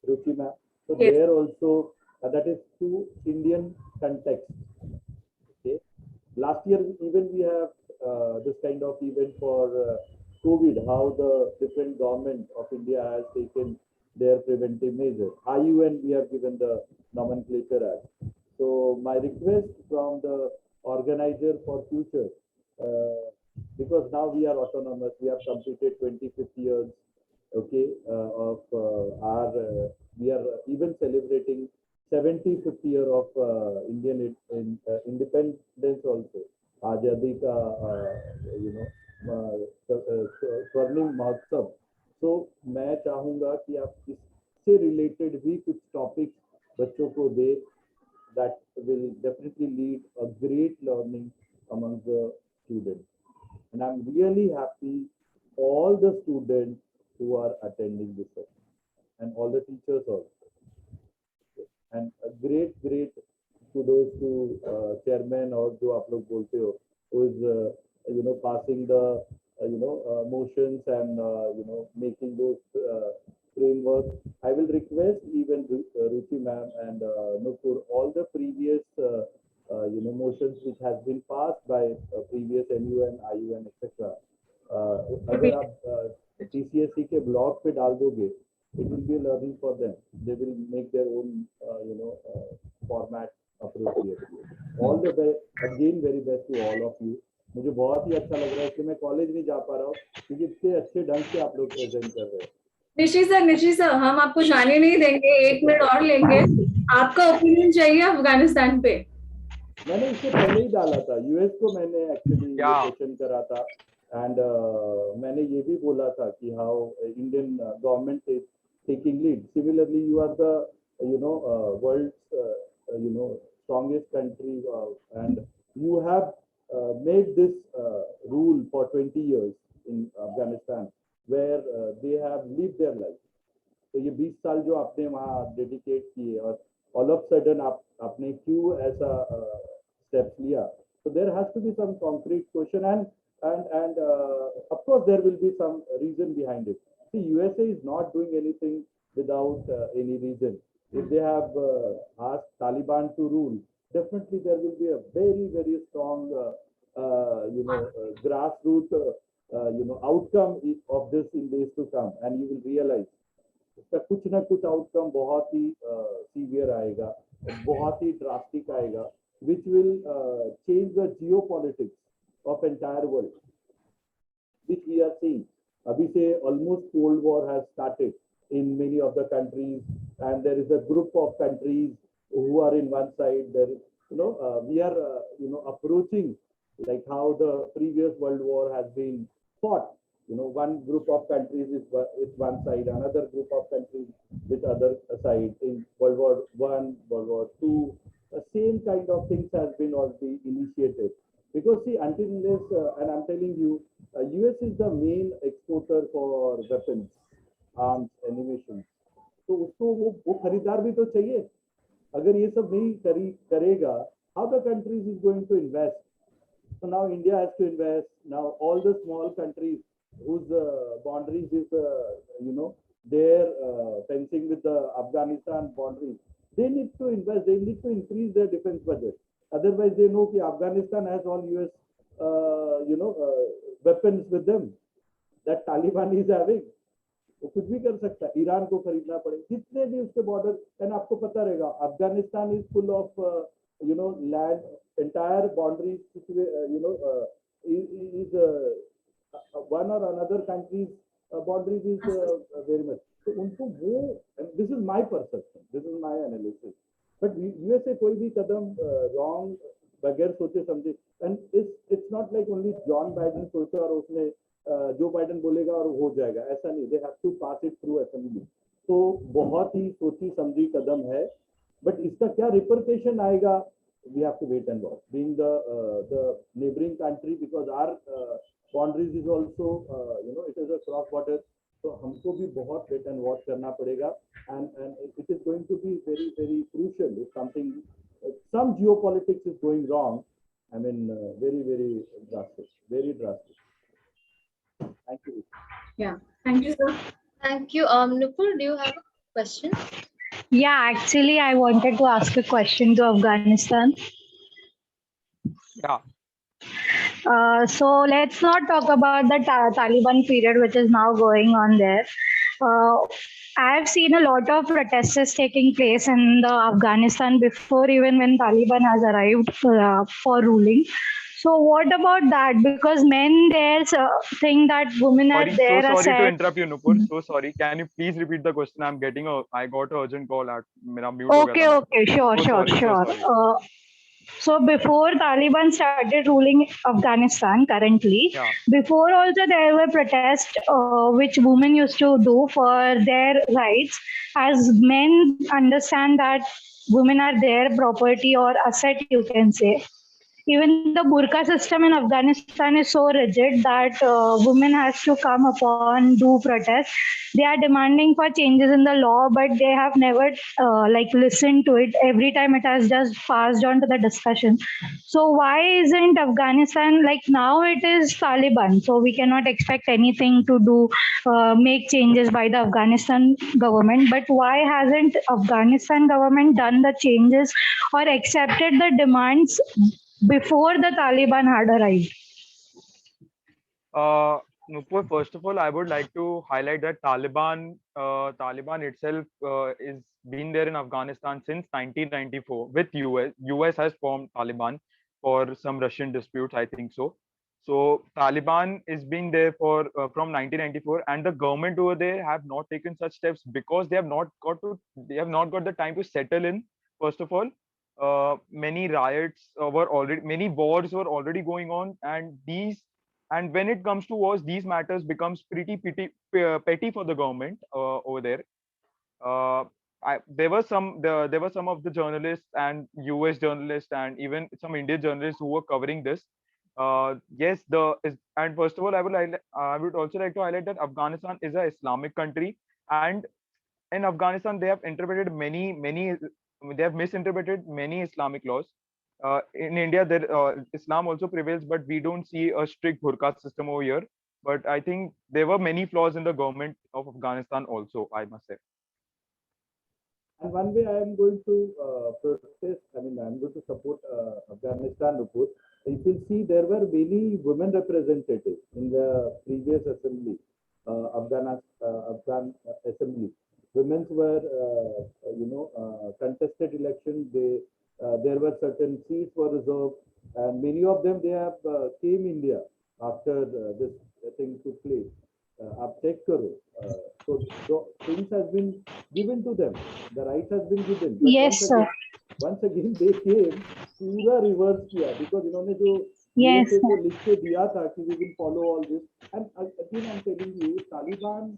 Ruchi ma'am? So yes. There also, that is to Indian context. Okay. Last year, even we have this kind of event for COVID, how the different government of India has taken their preventive measures. IUN, we have given the nomenclature as. So my request from the organizer for future, because now we are autonomous, we have completed 25th years, okay, of our, we are even celebrating 75th year of Indian independence also. Azadi ka, Swarnim Mahotsav. So मैं चाहूँगा कि आप इससे related भी कुछ topics बच्चों को दे, that will definitely lead a great learning among the students. And I'm really happy all the students who are attending this session and all the teachers also. And a great kudos to chairman or जो आप लोग बोलते हो, who is passing the motions and making those framework. I will request even Ruchi ma'am and Nupur, all the previous motions which has been passed by previous MUN, IUN, etc. अगर आप CCSE के blog पे डाल दोगे, it will be learning for them. They will make their own format appropriately. All the best again, very best to all of you. मुझे बहुत ही अच्छा लग रहा है कि मैं कॉलेज नहीं जा पा रहा हूँ क्योंकि इतने अच्छे ढंग से आप लोग प्रेजेंट कर रहे हैं। निशी सर हम आपको जाने नहीं देंगे, 1 मिनट और लेंगे। आपका ओपिनियन चाहिए अफगानिस्तान पे? मैंने इससे पहले ही डाला था, यूएस को मैंने एक्चुअली क्वेश्चन करा था एंड मैंने ये भी बोला था कि how Indian government is taking lead. Similarly you are the world strongest country and you have made this rule for 20 years in Afghanistan where they have lived their life. तो ये 20 साल जो आपने वहाँ डेडिकेट किए और all of sudden आपने क्यों ऐसा steps लिया? So there has to be some concrete question and of course there will be some reason behind it. See, USA is not doing anything without any reason. If they have asked Taliban to rule, definitely there will be a very, very strong, grassroots, outcome of this in days to come, and you will realize इसका कुछ ना कुछ outcome बहुत ही severe आएगा, बहुत ही drastic आएगा, which will change the geopolitics of entire world, which we are seeing. अभी से almost Cold War has started in many of the countries, and there is a group of countries who are in one side. There is, we are, approaching like how the previous World War has been fought. One group of countries is one side, another group of countries with other side. In World War I, World War II, the same kind of things has been already initiated. Because see, until this, and I'm telling you, US is the main exporter for weapons, arms, ammunition. तो उसको वो खरीदार भी तो चाहिए. अगर ये सब नहीं करेगा, how the countries is going to invest? So now India has to invest. Now all the small countries whose boundaries is, they're fencing with the Afghanistan boundaries, they need to invest. They need to increase their defense budget. Otherwise, they know that Afghanistan has all US, weapons with them that Taliban is having. वो कुछ भी कर सकता है. Iran को खरीदना पड़े, जितने भी उसके बॉर्डर, एंड आपको पता रहेगा Afghanistan is full of land, entire boundary is one or another country's boundaries is very much. तो उनको वो, and this is my perception, this is my analysis, but USA कोई भी कदम wrong बगैर सोचे समझे, and it's not like only John Biden सोचा और उसने जो बाइडन बोलेगा और हो जाएगा, ऐसा नहीं. They have to pass it through assembly. तो बहुत ही सोची समझी कदम है, बट इसका क्या रिपरकेशन आएगा, we have to wait and watch. Being the neighbouring country, because our boundaries is also it is a cross border, तो हमको भी बहुत वेट एंड वॉच करना पड़ेगा. And it is going to be very very crucial if something, some geopolitics is going wrong. I mean, very, very drastic, very drastic. Thank you. Yeah, thank you, sir. Thank you. Nupur, do you have a question? Yeah, actually, I wanted to ask a question to Afghanistan. Yeah. So let's not talk about the Taliban period, which is now going on there. I have seen a lot of protests taking place in the Afghanistan before even when Taliban has arrived for ruling. So what about that? Because men there think that women are there. So sorry to interrupt you, Nupur. So sorry. Can you please repeat the question? I got an urgent call at mera mute. Okay, sure. So before Taliban started ruling Afghanistan currently, before also there were protests which women used to do for their rights, as men understand that women are their property or asset, you can say. Even the burqa system in Afghanistan is so rigid that women has to come upon do protest. They are demanding for changes in the law, but they have never listened to it. Every time it has just passed on to the discussion. So why isn't Afghanistan, like now it is Taliban, so we cannot expect anything to do, make changes by the Afghanistan government, but why hasn't Afghanistan government done the changes or accepted the demands before the Taliban had arrived? Nupur, first of all, I would like to highlight that Taliban itself is been there in Afghanistan since 1994 with US. US has formed Taliban for some Russian disputes, I think so. So Taliban is being there for from 1994, and the government over there have not taken such steps because they have not got the time to settle in. First of all, many riots were already, many wars were already going on, and when it comes to wars, these matters becomes pretty petty for the government over there. uh, there were some of the journalists and US journalists and even some Indian journalists who were covering this. Yes, and first of all, I would also like to highlight that Afghanistan is an Islamic country, and in Afghanistan they have misinterpreted many Islamic laws. In India, Islam also prevails, but we don't see a strict burqa system over here. But I think there were many flaws in the government of Afghanistan also, I must say. And one way I am going to protest, I'm going to support Afghanistan report. You will see there were many women representatives in the previous assembly, Afghan assembly. Women were, contested election. There were certain seats were reserved, and many of them they have came India after this thing took place. आप check करो. So things has been given to them. The right has been given. But Yes, sir. once again they came पूरा reverse किया because इन्होंने जो Yes, USA को sir. लिख के दिया था कि we will follow all this. And again I'm telling you, Taliban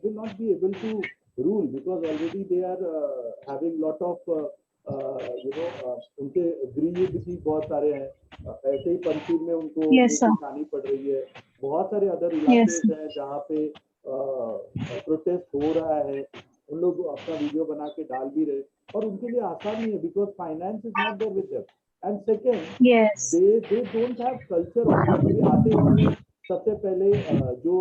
will not be able to rule because already they are having lot of उनके गृह भी बहुत सारे हैं. ऐसे ही पंचीर में उनको Yes, sir. खानी पड़ रही है. बहुत सारे अदर Yes, इलाके sir. हैं जहाँ पे प्रोटेस्ट हो रहा है. उन लोग अपना वीडियो बना के डाल भी रहे और उनके लिए आसान नहीं है because finance is not there with them. And second Yes. they don't have culture of country. आते इन्होंने सबसे पहले जो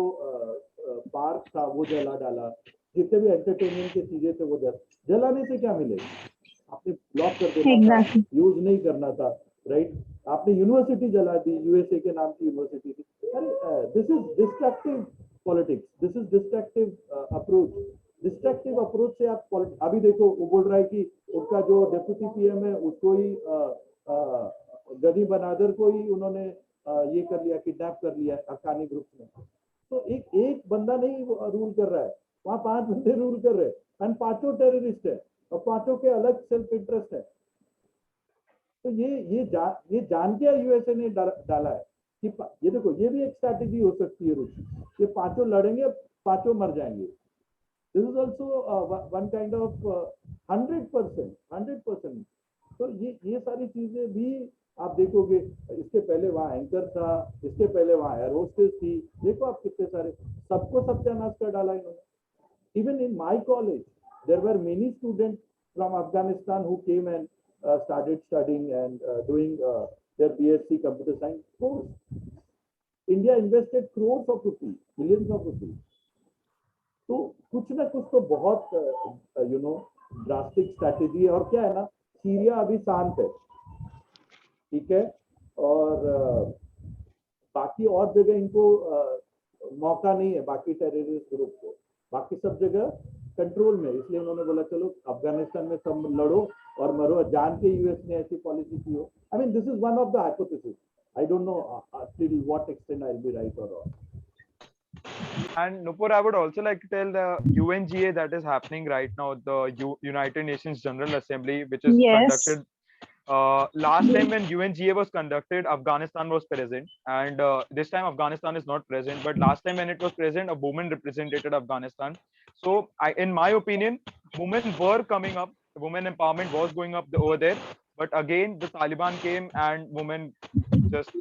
पार्क था वो जला डाला. जितने भी एंटरटेनमेंट की चीजें थे वो जलाने से क्या मिलेगा. आपने ब्लॉक कर देना Exactly. था, यूज नहीं करना था, राइट. आपने यूनिवर्सिटी जला दी, यूएसए के नाम की यूनिवर्सिटी थी. अरे this is destructive politics. This is destructive approach. Destructive approach से आप अभी देखो वो बोल रहा है कि उनका जो डेप्यूटी पीएम है उसको ही गनी बनादर को ही उन्होंने ये कर लिया, किडनैप कर लिया हक्कानी ग्रुप ने. तो एक बंदा नहीं रूल कर रहा है, वहाँ 5 बंदे रूल कर रहे हैं एंड पांचों टेररिस्ट है और पांचों के अलग सेल्फ इंटरेस्ट है. तो ये जान के यूएसए ने डाला है कि ये देखो ये भी एक स्ट्रैटेजी हो सकती है रुचि. ये पांचों लड़ेंगे, पांचों मर जाएंगे. This is also one kind of 100%. तो ये सारी चीजें भी आप देखोगे. इसके पहले वहाँ एंकर था, इसके पहले वहाँ एयर होस्टेस थी. देखो आप कितने सारे सबको सत्यानाश कर डाला इन्होंने. Even in my college, there were many students from Afghanistan who came and started studying and doing their BSc computer science course. India invested crores of rupees, millions of rupees. तो कुछ ना कुछ तो बहुत ड्रास्टिक स्ट्रैटेजी है. और क्या है ना, सीरिया अभी शांत है, ठीक है, और बाकी और जगह इनको मौका नहीं है, बाकी टेररिस्ट ग्रुप को. बाकी सब जगह कंट्रोल में. इसलिए उन्होंने बोला चलो अफगानिस्तान में सब लड़ो और मरो. जान के यूएस ने ऐसी पॉलिसी की हो. I mean this is one of the hypothesis. I don't know till what extent I'll be right or wrong. And Nupur, I would also like to tell the UNGA that is happening right now, the United Nations General Assembly, which is Yes. conducted. Last time when UNGA was conducted, Afghanistan was present, and this time Afghanistan is not present. But last time when it was present, a woman represented Afghanistan. So, in my opinion, women were coming up. Women empowerment was going up over there. But again, the Taliban came and women just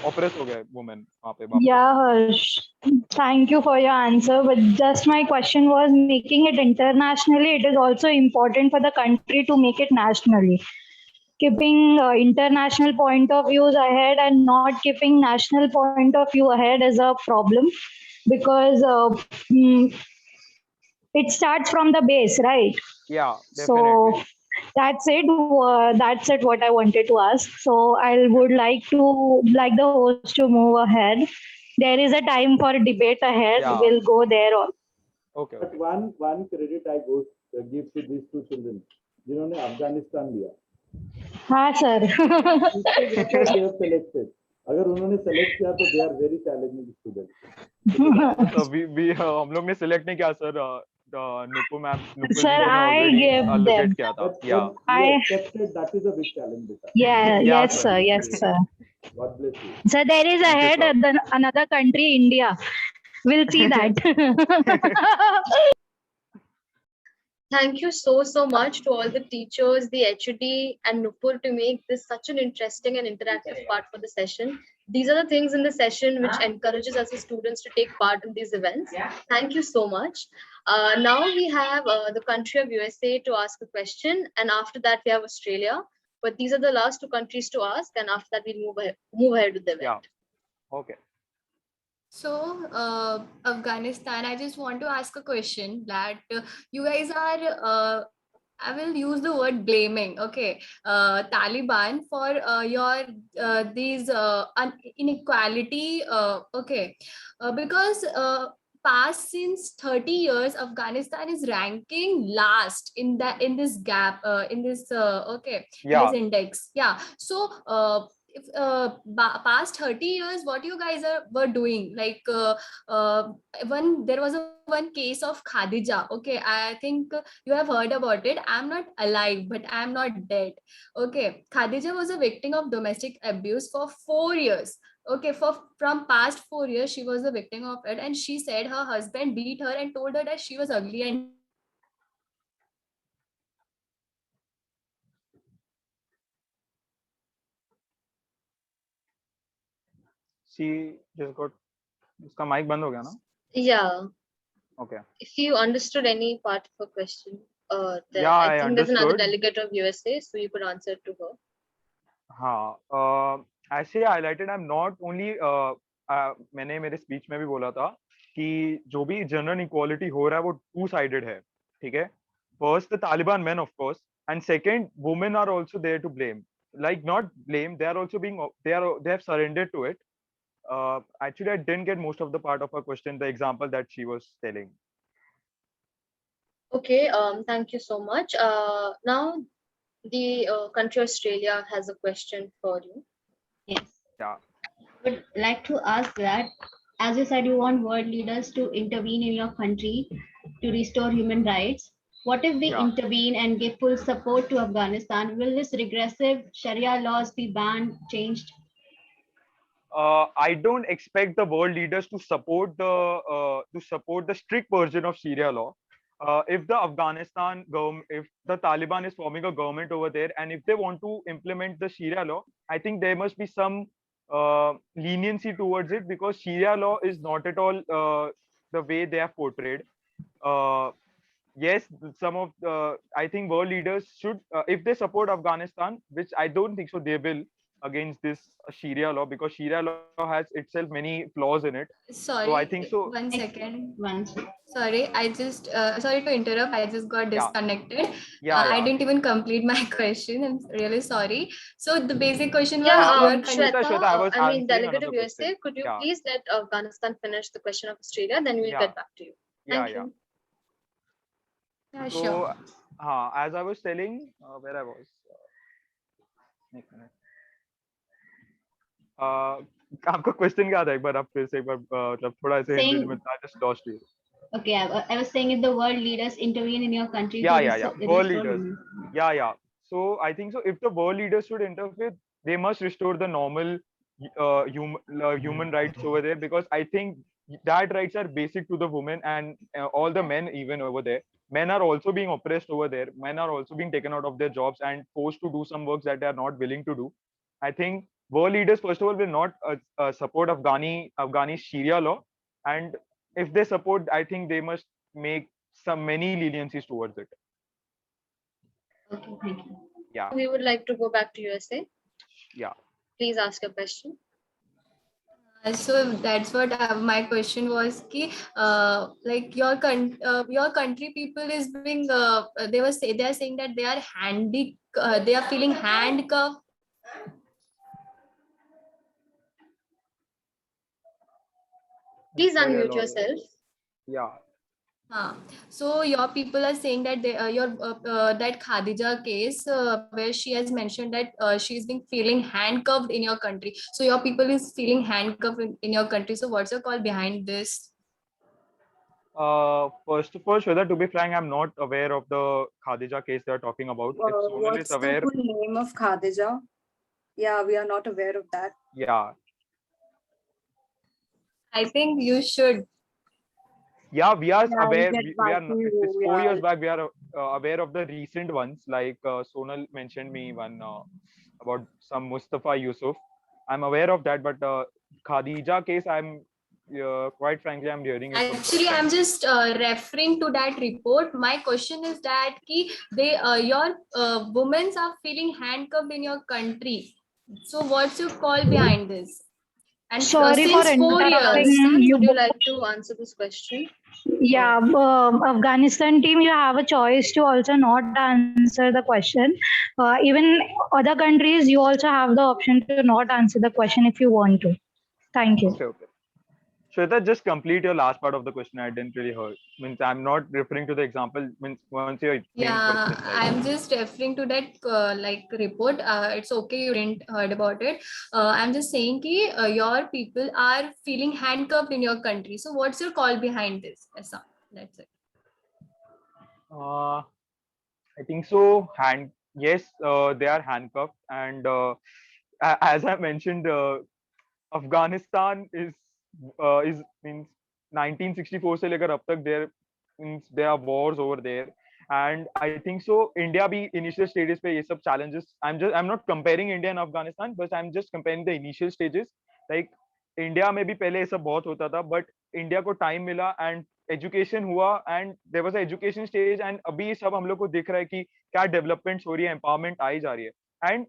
oppressed हो गए women वहाँ पे वापस. Yeah, Harsh. Thank you for your answer. But just my question was, making it internationally, it is also important for the country to make it nationally. Keeping international point of views ahead and not keeping national point of view ahead is a problem, because it starts from the base, right? Yeah, So definitely. that's it. That's it. What I wanted to ask. So I would like the host to move ahead. there is a time for debate ahead. Yeah. We'll go there on. Okay. But one credit I give to these two children, जिन्होंने अफगानिस्तान लिया. हाँ sir. They have selected. अगर उन्होंने select किया तो they are very challenging students. So we हम लोग ने select नहीं किया sir. Nupur ma'am. Sir, I gave them. किया था. But Yeah. you accepted, that is a big challenge, beta. Yeah. Yeah, Yes sir. Yes sir. God bless you. So there is ahead another country, India. We'll see that. Thank you so much to all the teachers, the HOD and Nupur to make this such an interesting and interactive part for the session. These are the things in the session which encourages us as students to take part in these events. Thank you so much. Now we have the country of USA to ask a question, and after that we have Australia. But these are the last two countries to ask, and after that we'll move ahead with the event. Yeah. Okay. So, Afghanistan, I just want to ask a question that you guys are, I will use the word blaming, okay, Taliban for your these inequality, okay, because past since 30 years, Afghanistan is ranking last in this gap, in this, okay, in this index. Yeah. So, if past 30 years, what you guys were doing, like there was one case of Khadija, okay, I think you have heard about it. I'm not alive, but I'm not dead. Okay, Khadija was a victim of domestic abuse for 4 years. Okay, from past 4 years she was a victim of it, and she said her husband beat her and told her that she was ugly and She just got. उसका mic बंद हो गया ना? Yeah. Okay. If you understood any part of her question, then Yeah, I I think there's another understood. delegate of USA, so you could answer to her. हाँ. As she highlighted, I'm not only मैंने मेरे speech में भी बोला था कि जो भी general equality हो रहा है वो two sided है, ठीक है? First, the Taliban men, of course, and second, women are also there to blame. Like not blame, they are also they have surrendered to it. Actually, I didn't get most of the part of her question, the example that she was telling. Okay, thank you so much. Now, the country Australia has a question for you. Yes. Yeah. I would like to ask that, as you said, you want world leaders to intervene in your country to restore human rights. What if they intervene and give full support to Afghanistan? Will this regressive Sharia laws be banned, changed? I don't expect the world leaders to support the strict version of Sharia law. If the Afghanistan government, if the Taliban is forming a government over there, and if they want to implement the Sharia law, I think there must be some leniency towards it, because Sharia law is not at all the way they have portrayed. Yes, some of I think world leaders should, if they support Afghanistan, which I don't think so, they will, against this Sharia law, because Sharia law has itself many flaws in it. Sorry, so I think so. 1 second. Sorry, I just sorry to interrupt. I just got disconnected. I didn't even complete my question. I'm really sorry. So the basic question was, Shweta, I mean, delegate of USA, could you please let Afghanistan finish the question of Australia? Then we'll get back to you. Thank you. Yeah, So, sure. as I was telling, where I was. आपका question क्या था, एक बार आप फिर से एक बार मतलब थोड़ा ऐसे I just lost you. Okay, I was saying if the world leaders intervene in your country. World leaders. So I think so. If the world leaders should interfere, they must restore the normal human rights over there, because I think that rights are basic to the women and all the men even over there. Men are also being oppressed over there. Men are also being taken out of their jobs and forced to do some works that they are not willing to do. I think world leaders, first of all, will not support Afghani Sharia law, and if they support, I think they must make many leniencies towards it. Okay, thank you. Yeah. We would like to go back to USA. Yeah. Please ask your question. So that's what my question was. Ki, like your country people is being they are saying that they are they are feeling handcuffed. Please Very unmute alarming. yourself. Yeah. So your people are saying that that Khadija case where she has mentioned that she's been feeling handcuffed in your country. So your people is feeling handcuffed in your country. So what's your call behind this? First of all, Shweta, to be frank, I'm not aware of the Khadija case they're talking about. If Sonal is What's the aware, full name of Khadija? Yeah, we are not aware of that. yeah. I think you should. Yeah, we are Yeah, I'll aware. get We back are. to you. It's 4 years Yeah. back. We are aware of the recent ones. Like Sonal mentioned me one about some Mustafa Yusuf. I'm aware of that, but Khadija case, I'm quite frankly, I'm hearing it for the first Actually, time. I'm just referring to that report. My question is that your women are feeling handcuffed in your country. So what's your call behind this? And Sorry for since 4 years. interrupting you. Would you like to answer this question? Yeah, Afghanistan team, you have a choice to also not answer the question. Even other countries, you also have the option to not answer the question if you want to. Thank you. Okay. Shweta, just complete your last part of the question. I didn't really hear. Means I'm not referring to the example. Means once your main question. Yeah, I'm just referring to that report. It's okay, you didn't heard about it. I'm just saying ki your people are feeling handcuffed in your country. So what's your call behind this? Essa? That's it. I think so. Yes, they are handcuffed, and as I mentioned, Afghanistan is means 1964 से लेकर अब तक there are wars over there, and I think so. India भी initial stages पे ये सब challenges. I'm not comparing India and Afghanistan, but I'm just comparing the initial stages. Like India में भी पहले ये सब बहुत होता था, but India को time मिला and एजुकेशन हुआ and there was a education stage and अभी सब हम लोग को दिख रहा है कि क्या डेवलपमेंट हो रही है, एम्पावरमेंट आई जा रही है and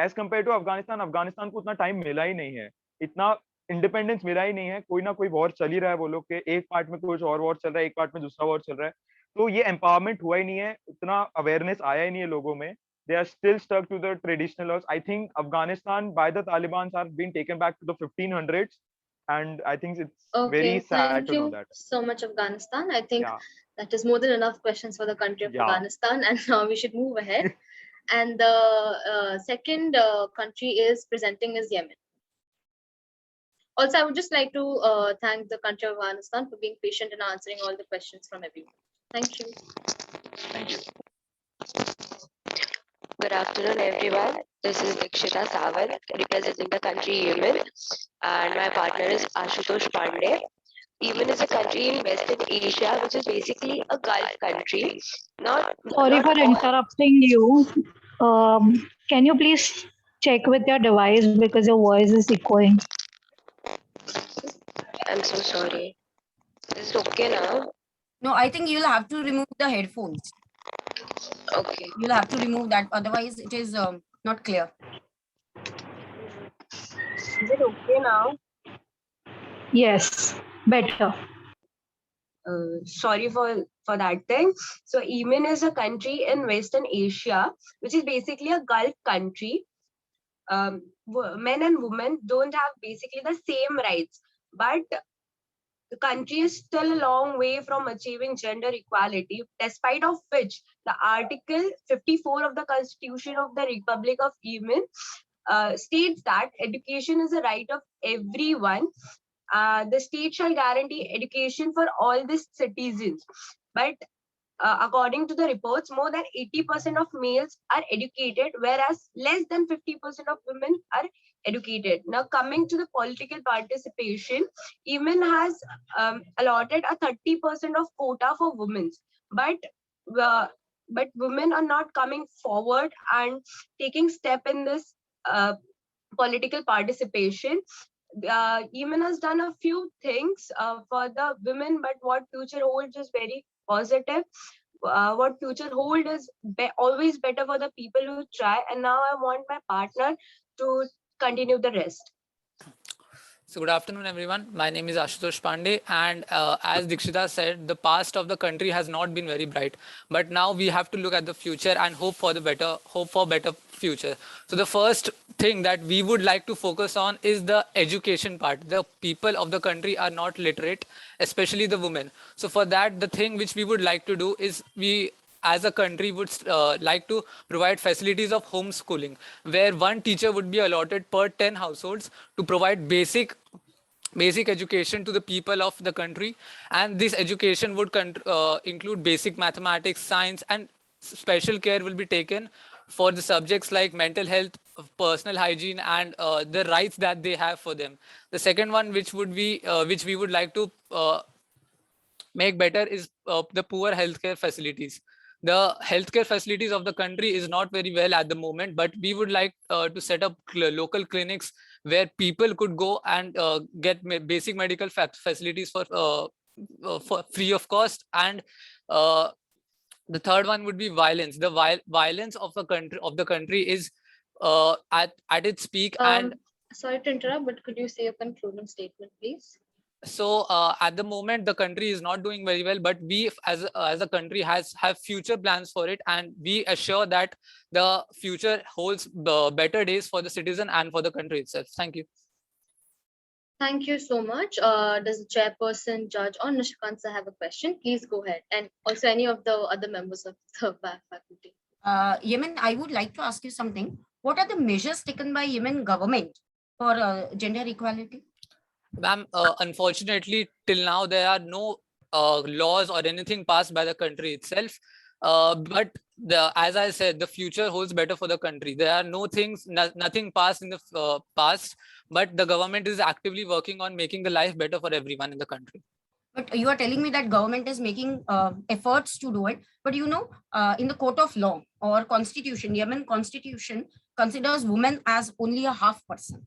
as compare to Afghanistan को उतना टाइम मिला ही नहीं है, इतना इंडिपेंडेंस मिला ही नहीं है, कोई ना कोई वॉर चल ही रहा है, वो लोग के एक पार्ट में कुछ और वॉर चल रहा है, एक पार्ट में दूसरा वॉर चल रहा है, तो ये एम्पावरमेंट हुआ ही नहीं है, उतना अवेयरनेस आया ही नहीं है लोगों में. They are still stuck to the traditional laws. I think Afghanistan by the Taliban are being taken back to the 1500s, and I think it's very sad Thank to know you that. so much, Afghanistan. I think that is more than enough questions for the country of Afghanistan, and now we should move ahead. And the second country is presenting is Yemen. Also, I would just like to thank the country of Afghanistan for being patient and answering all the questions from everyone. Thank you. Thank you. Good afternoon, everyone. This is Nikshita Sawant, representing the country Yemen, and my partner is Ashutosh Pandey. Yemen is a country in Western Asia, which is basically a Gulf country. Sorry for interrupting you. Can you please check with your device because your voice is echoing? I'm so sorry. Is it okay now? No, I think you'll have to remove the headphones. Okay. You'll have to remove that, otherwise it is not clear. Is it okay now? Yes, better. Sorry for that thing. So Yemen is a country in Western Asia, which is basically a Gulf country. Men and women don't have basically the same rights, but the country is still a long way from achieving gender equality, despite of which the Article 54 of the Constitution of the Republic of Yemen states that education is a right of everyone. The state shall guarantee education for all the citizens. But according to the reports, more than 80% of males are educated, whereas less than 50% of women are educated. Now, coming to the political participation, Yemen has allotted a 30% of quota for women, but women are not coming forward and taking step in this political participation. Yemen has done a few things for the women, but what future holds is very positive. What future hold is always better for the people who try. And now I want my partner to continue the rest. So good afternoon, everyone. My name is Ashutosh Pandey, and as Dikshita said, the past of the country has not been very bright. But now we have to look at the future and hope for better future. So the first thing that we would like to focus on is the education part. The people of the country are not literate, especially the women. So for that, the thing which we would like to do is we as a country would like to provide facilities of homeschooling where one teacher would be allotted per 10 households to provide basic education to the people of the country, and this education would include basic mathematics, science, and special care will be taken for the subjects like mental health, personal hygiene, and the rights that they have for them. The second one which we would like to make better is the poor healthcare facilities. The healthcare facilities of the country is not very well at the moment, but we would like to set up local clinics where people could go and get basic medical facilities for free of cost. And the third one would be violence. The violence of the country is at its peak. And Sorry to interrupt, but could you say a concluding statement, please? so at the moment the country is not doing very well, but we as a country have future plans for it, and we assure that the future holds better days for the citizen and for the country itself. Thank you. Thank you so much. Does the chairperson, judge, or Nishikant sir have a question? Please go ahead, and also any of the other members of the faculty. Yemen, I would like to ask you something. What are the measures taken by Yemen government for gender equality? Ma'am, unfortunately, till now there are no laws or anything passed by the country itself. But as I said, the future holds better for the country. There are nothing passed in the past, but the government is actively working on making the life better for everyone in the country. But you are telling me that government is making efforts to do it. But in the court of law or constitution, Yemen constitution considers women as only a half person.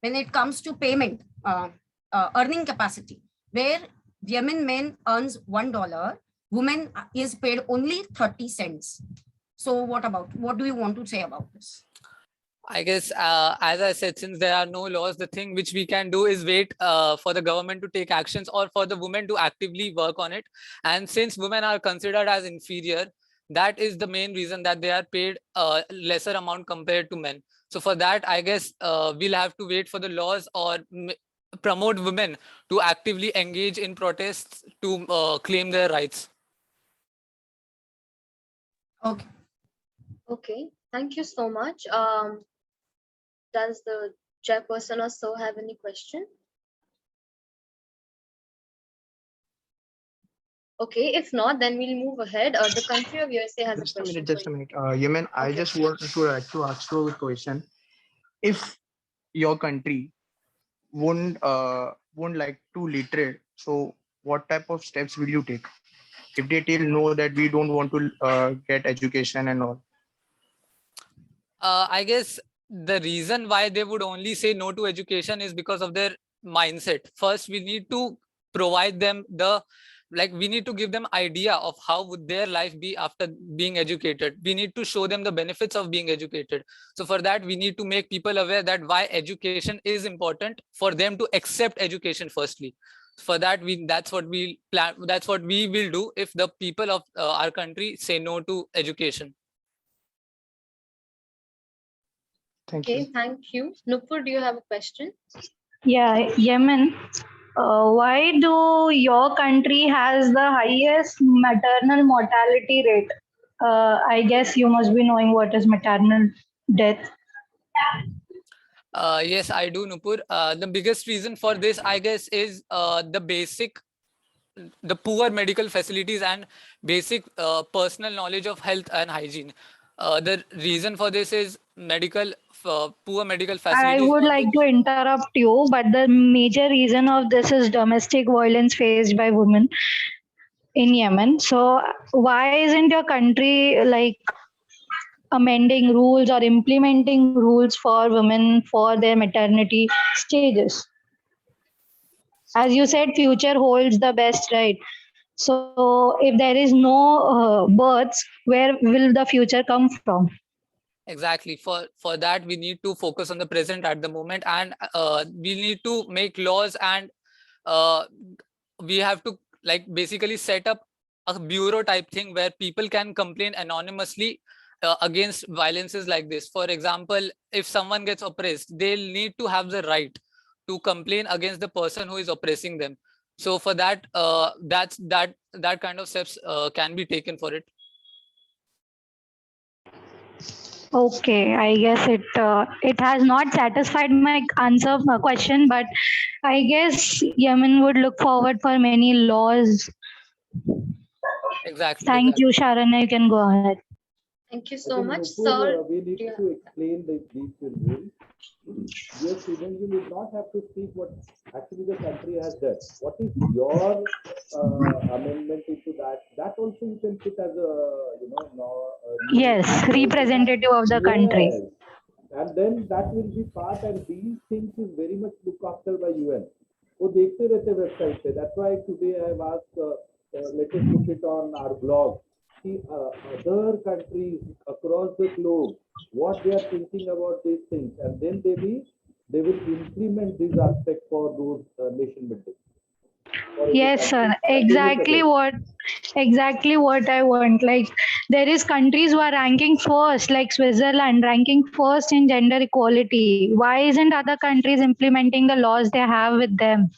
When it comes to payment, earning capacity, where Yemen men earns $1, women is paid only 30 cents. So what do you want to say about this? I guess, as I said, since there are no laws, the thing which we can do is wait for the government to take actions or for the women to actively work on it. And since women are considered as inferior, that is the main reason that they are paid a lesser amount compared to men. So for that, I guess we'll have to wait for the laws or promote women to actively engage in protests to claim their rights. Okay. Okay, thank you so much. Does the chairperson or so have any question? Okay, if not, then we'll move ahead. The country of USA has Just a question. Just a minute. Yemen, I just wanted to ask you a question. If your country won't like to literate, so what type of steps will you take if they tell no that we don't want to get education and all? I guess the reason why they would only say no to education is because of their mindset. First, we need to provide them we need to give them idea of how would their life be after being educated. We need to show them the benefits of being educated. So for that, we need to make people aware that why education is important for them to accept education firstly. For that, that's what we will do if the people of our country say no to education. Okay, thank you. Nupur, do you have a question? Yeah, Yemen. Why do your country has the highest maternal mortality rate? I guess you must be knowing what is maternal death. Yes, I do, Nupur. The biggest reason for this, I guess, is the poor medical facilities and basic personal knowledge of health and hygiene. The reason for this is poor medical facilities. I would like to interrupt you, but the major reason of this is domestic violence faced by women in Yemen. So why isn't your country like amending rules or implementing rules for women for their maternity stages? As you said, future holds the best, right? So if there is no births, where will the future come from? Exactly. For that, we need to focus on the present at the moment, and we need to make laws, and we have to like basically set up a bureau type thing where people can complain anonymously against violences like this. For example, if someone gets oppressed, they'll need to have the right to complain against the person who is oppressing them. So for that, that kind of steps can be taken for it. Okay, I guess it has not satisfied my answer question, but I guess Yemen would look forward for many laws. Exactly. Thank you, Sharon. You can go ahead. Thank you I so think, much, Nupur, sir. we need to explain these children. Dear students, you need not have to speak what actually the country has done. What is your amendment into that? That also you can put as a, Yes, representative of the country. yes. And then that will be part, and these things is very much looked after by UN. वो देखते रहते website पे. That's why today I have asked, let us put it on our blog. See, other countries across the globe, what they are thinking about these things, and then they will implement these aspects for those nation building. Yes, sir. Exactly what I want. Like there is countries who are ranking first, like Switzerland, ranking first in gender equality. Why isn't other countries implementing the laws they have with them?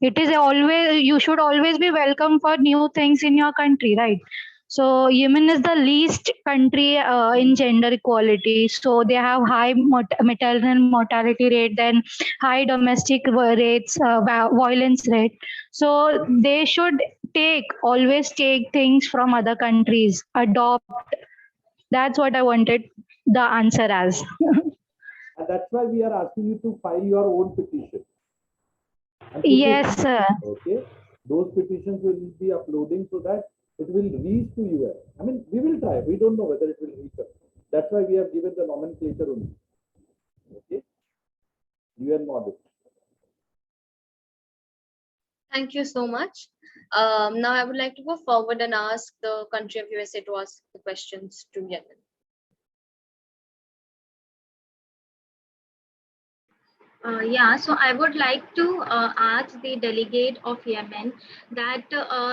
It is always, you should always be welcome for new things in your country, right? So Yemen is the least country in gender equality. So they have high maternal mortality rate, then high domestic rates, violence rate. So they should always take things from other countries, adopt. That's what I wanted the answer as. And that's why we are asking you to file your own petition. Yes, sir. Okay, those petitions will be uploading so that it will reach to UN. I mean, we will try. We don't know whether it will reach us. That's why we have given the nomenclature only. Okay, UN model. Thank you so much. Now I would like to go forward and ask the country of USA to ask the questions to Yemen. Yeah, so I would like to ask the delegate of Yemen that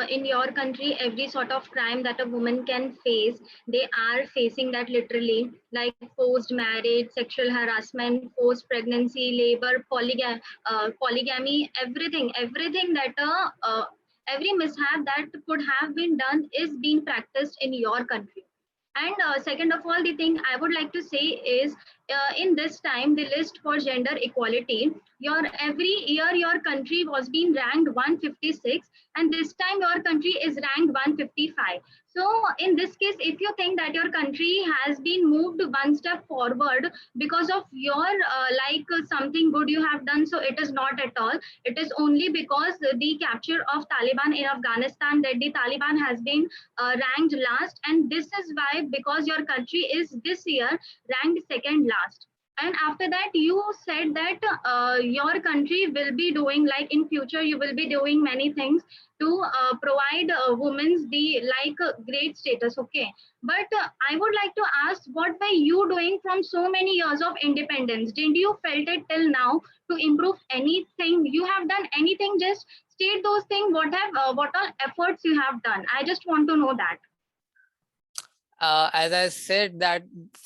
in your country, every sort of crime that a woman can face, they are facing that literally, like forced marriage, sexual harassment, forced pregnancy, labor, polygamy, everything that every mishap that could have been done is being practiced in your country. And second of all, the thing I would like to say is in this time, the list for gender equality, every year your country was being ranked 156, and this time your country is ranked 155. So in this case, if you think that your country has been moved one step forward because of your something good you have done, so it is not at all. It is only because the capture of Taliban in Afghanistan that the Taliban has been ranked last, and this is why, because your country is this year ranked second last. And after that, you said that your country will be doing, like in future you will be doing many things to provide women's the great status. Okay, but I would like to ask, what were you doing from so many years of independence? Did you felt it till now to improve anything? You have done anything? Just state those things. What all efforts you have done? I just want to know that. As I said that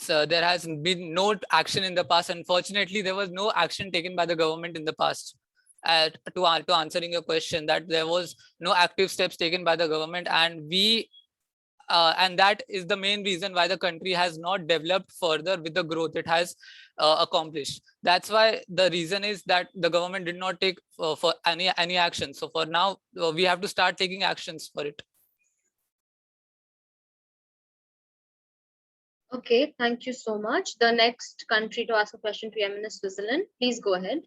there has been no action in the past. Unfortunately, there was no action taken by the government in the past. To answering your question, that there was no active steps taken by the government, and and that is the main reason why the country has not developed further with the growth it has accomplished. That's why the reason is that the government did not take for any action. So for now, we have to start taking actions for it. Okay, thank you so much. The next country to ask a question to Yemen is Switzerland. Please go ahead.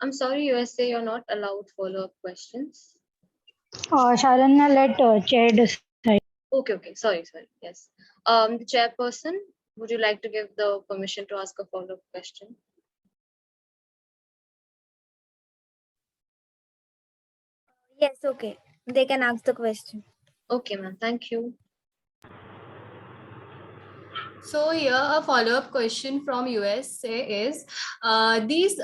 I'm sorry, USA, you're not allowed follow-up questions. Sharon, let chair decide. Okay, sorry, yes. The chairperson, would you like to give the permission to ask a follow-up question? Yes, okay. They can ask the question. Okay, ma'am. Thank you. So here a follow-up question from USA is these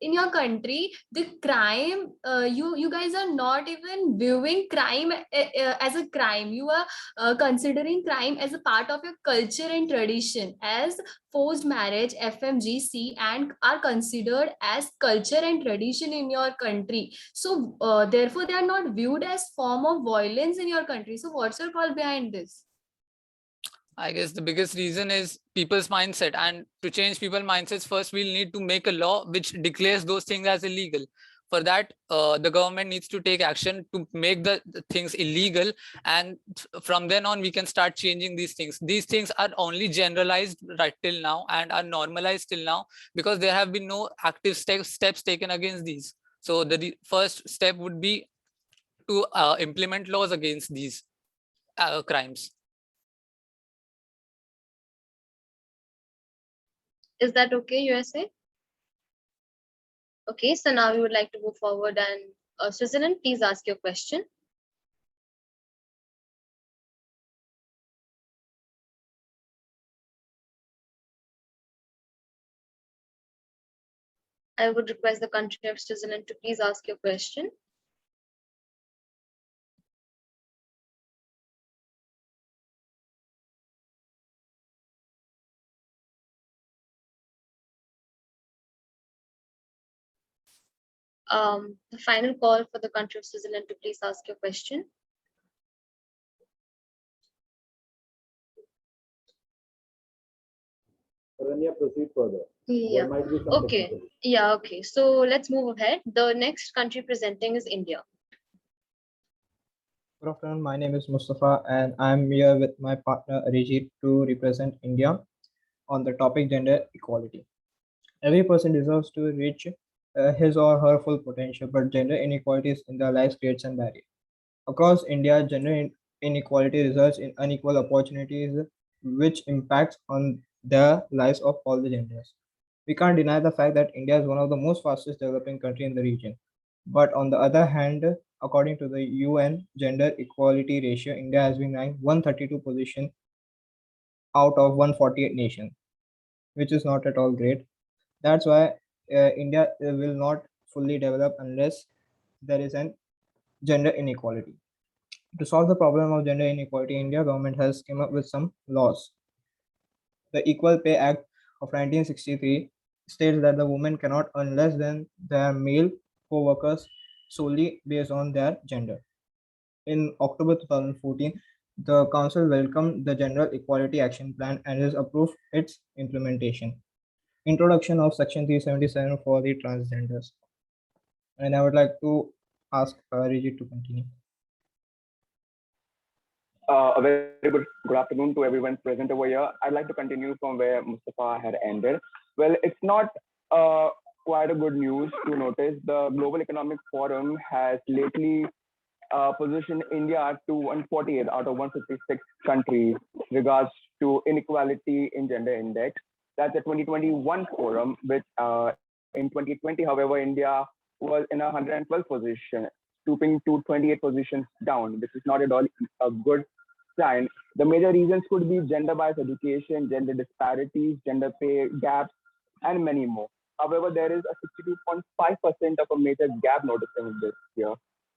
in your country the crime you guys are not even viewing crime as a crime. You are considering crime as a part of your culture and tradition, as forced marriage, FMGC, and are considered as culture and tradition in your country. So therefore they are not viewed as form of violence in your country. So what's your call behind this? I guess the biggest reason is people's mindset. And to change people's mindsets, first we'll need to make a law which declares those things as illegal. For that, the government needs to take action to make the things illegal. And from then on, we can start changing these things. These things are only generalized right till now and are normalized till now because there have been no active steps taken against these. So the first step would be to implement laws against these crimes. Is that okay, USA? Okay, so now we would like to move forward and Switzerland, please ask your question. I would request the country of Switzerland to please ask your question. The final call for the country of Switzerland to please ask your question. Rania, proceed further. Yeah. There might be some Okay. technical. Yeah. Okay. So let's move ahead. The next country presenting is India. Good afternoon. My name is Mustafa, and I'm here with my partner Arijit to represent India on the topic gender equality. Every person deserves to reach his or her full potential, but gender inequalities in their lives creates a barrier. Across India, gender inequality results in unequal opportunities, which impacts on the lives of all the genders. We can't deny the fact that India is one of the most fastest developing country in the region. But on the other hand, according to the UN gender equality ratio, India has been ranked 132 position out of 148 nations, which is not at all great. That's why India will not fully develop unless there is an gender inequality. To solve the problem of gender inequality, India government has come up with some laws. The Equal Pay Act of 1963 states that the women cannot earn less than their male co-workers solely based on their gender. In October 2014, the Council welcomed the Gender Equality Action Plan and has approved its implementation. Introduction of Section 377 for the transgenders. And I would like to ask Reggie to continue. A very good afternoon to everyone present over here. I'd like to continue from where Mustafa had ended. Well, it's not quite a good news to notice. The Global Economic Forum has lately positioned India to 148 out of 156 countries regards to inequality in gender index. That's a 2021 forum, which in 2020, however, India was in a 112th position, stooping to 28 positions down. This is not at all a good sign. The major reasons could be gender-biased education, gender disparities, gender pay gaps, and many more. However, there is a 62.5% of a major gap noticing this year.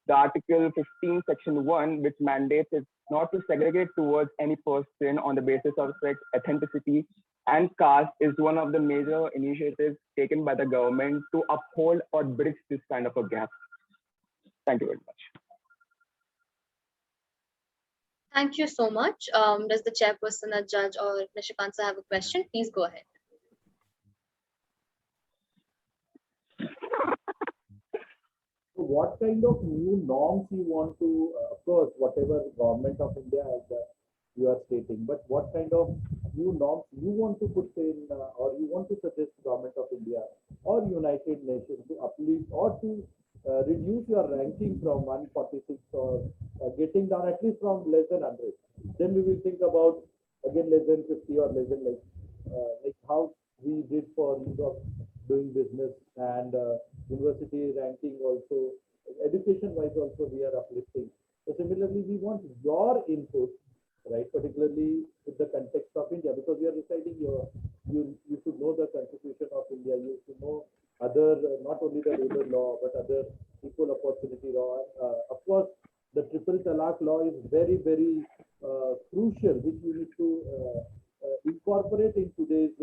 The Article 15, Section 1, which mandates it not to segregate towards any person on the basis of sex, ethnicity, and caste, is one of the major initiatives taken by the government to uphold or bridge this kind of a gap. Thank you very much. Thank you so much. Does the chairperson, a judge, or Nishikanta have a question? Please go ahead. So what kind of new norms you want to, of course, whatever government of India has you are stating, but what kind of new norms you want to put in or you want to suggest government of India or United Nations to uplift or to reduce your ranking from 146 or getting down at least from less than 100. Then we will think about again less than 50 or less than like how we did for ease of doing business and university ranking also, education wise also we are uplifting. So similarly, we want your input, right? Particularly with the context of India, because you are residing here, you should know the Constitution of India. You should know other, not only the labor law, but other equal opportunity law. Of course, the triple talaq law is very, very crucial, which you need to incorporate in today's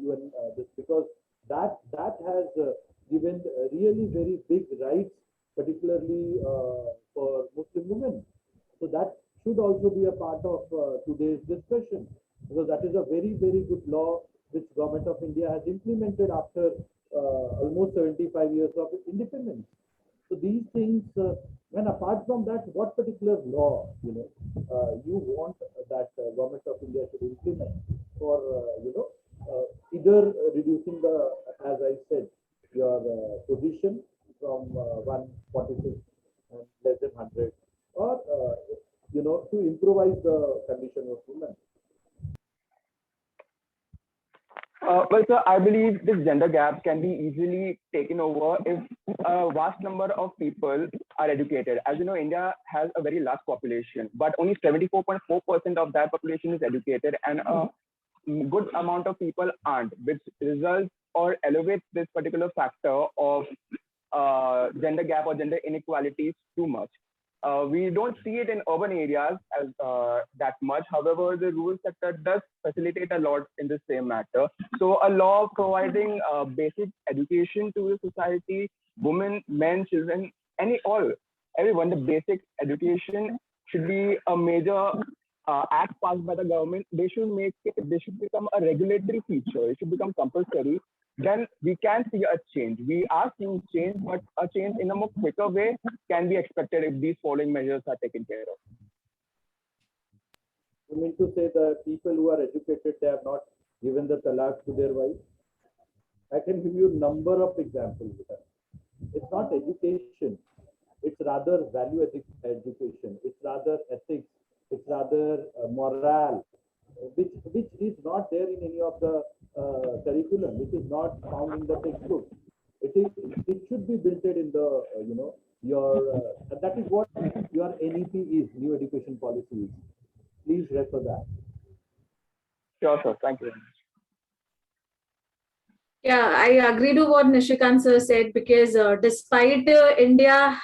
UN, because that has given really very big rights, particularly for Muslim women. So that should also be a part of today's discussion, because that is a very, very good law which Government of India has implemented after almost 75 years of independence. So these things, when apart from that, what particular law, you want that Government of India should implement for, either reducing the, as I said, your position from 146 and less than 100, or, to improvise the condition of women. Well, sir, I believe this gender gap can be easily taken over if a vast number of people are educated. As you know, India has a very large population, but only 74.4% of that population is educated, and a good amount of people aren't, which results or elevates this particular factor of gender gap or gender inequalities too much. We don't see it in urban areas as that much. However, the rural sector does facilitate a lot in the same matter. So a law providing basic education to the society, women, men, children, everyone, the basic education should be a major act passed by the government. They should become a regulatory feature. It should become compulsory. Then we can see a change. We are seeing change, but a change in a more quicker way can be expected if these following measures are taken care of. You mean to say the people who are educated, they have not given the talaq to their wives? I can give you a number of examples of that. It's not education. It's rather value education. It's rather ethics. It's rather morale, which is not there in any of the curriculum, which is not found in the textbook. It should be built in the that is what your NEP is, New Education Policy is. Please refer that. Sure, sir. Thank you very much. Yeah, I agree to what Nishikant sir said, because despite India,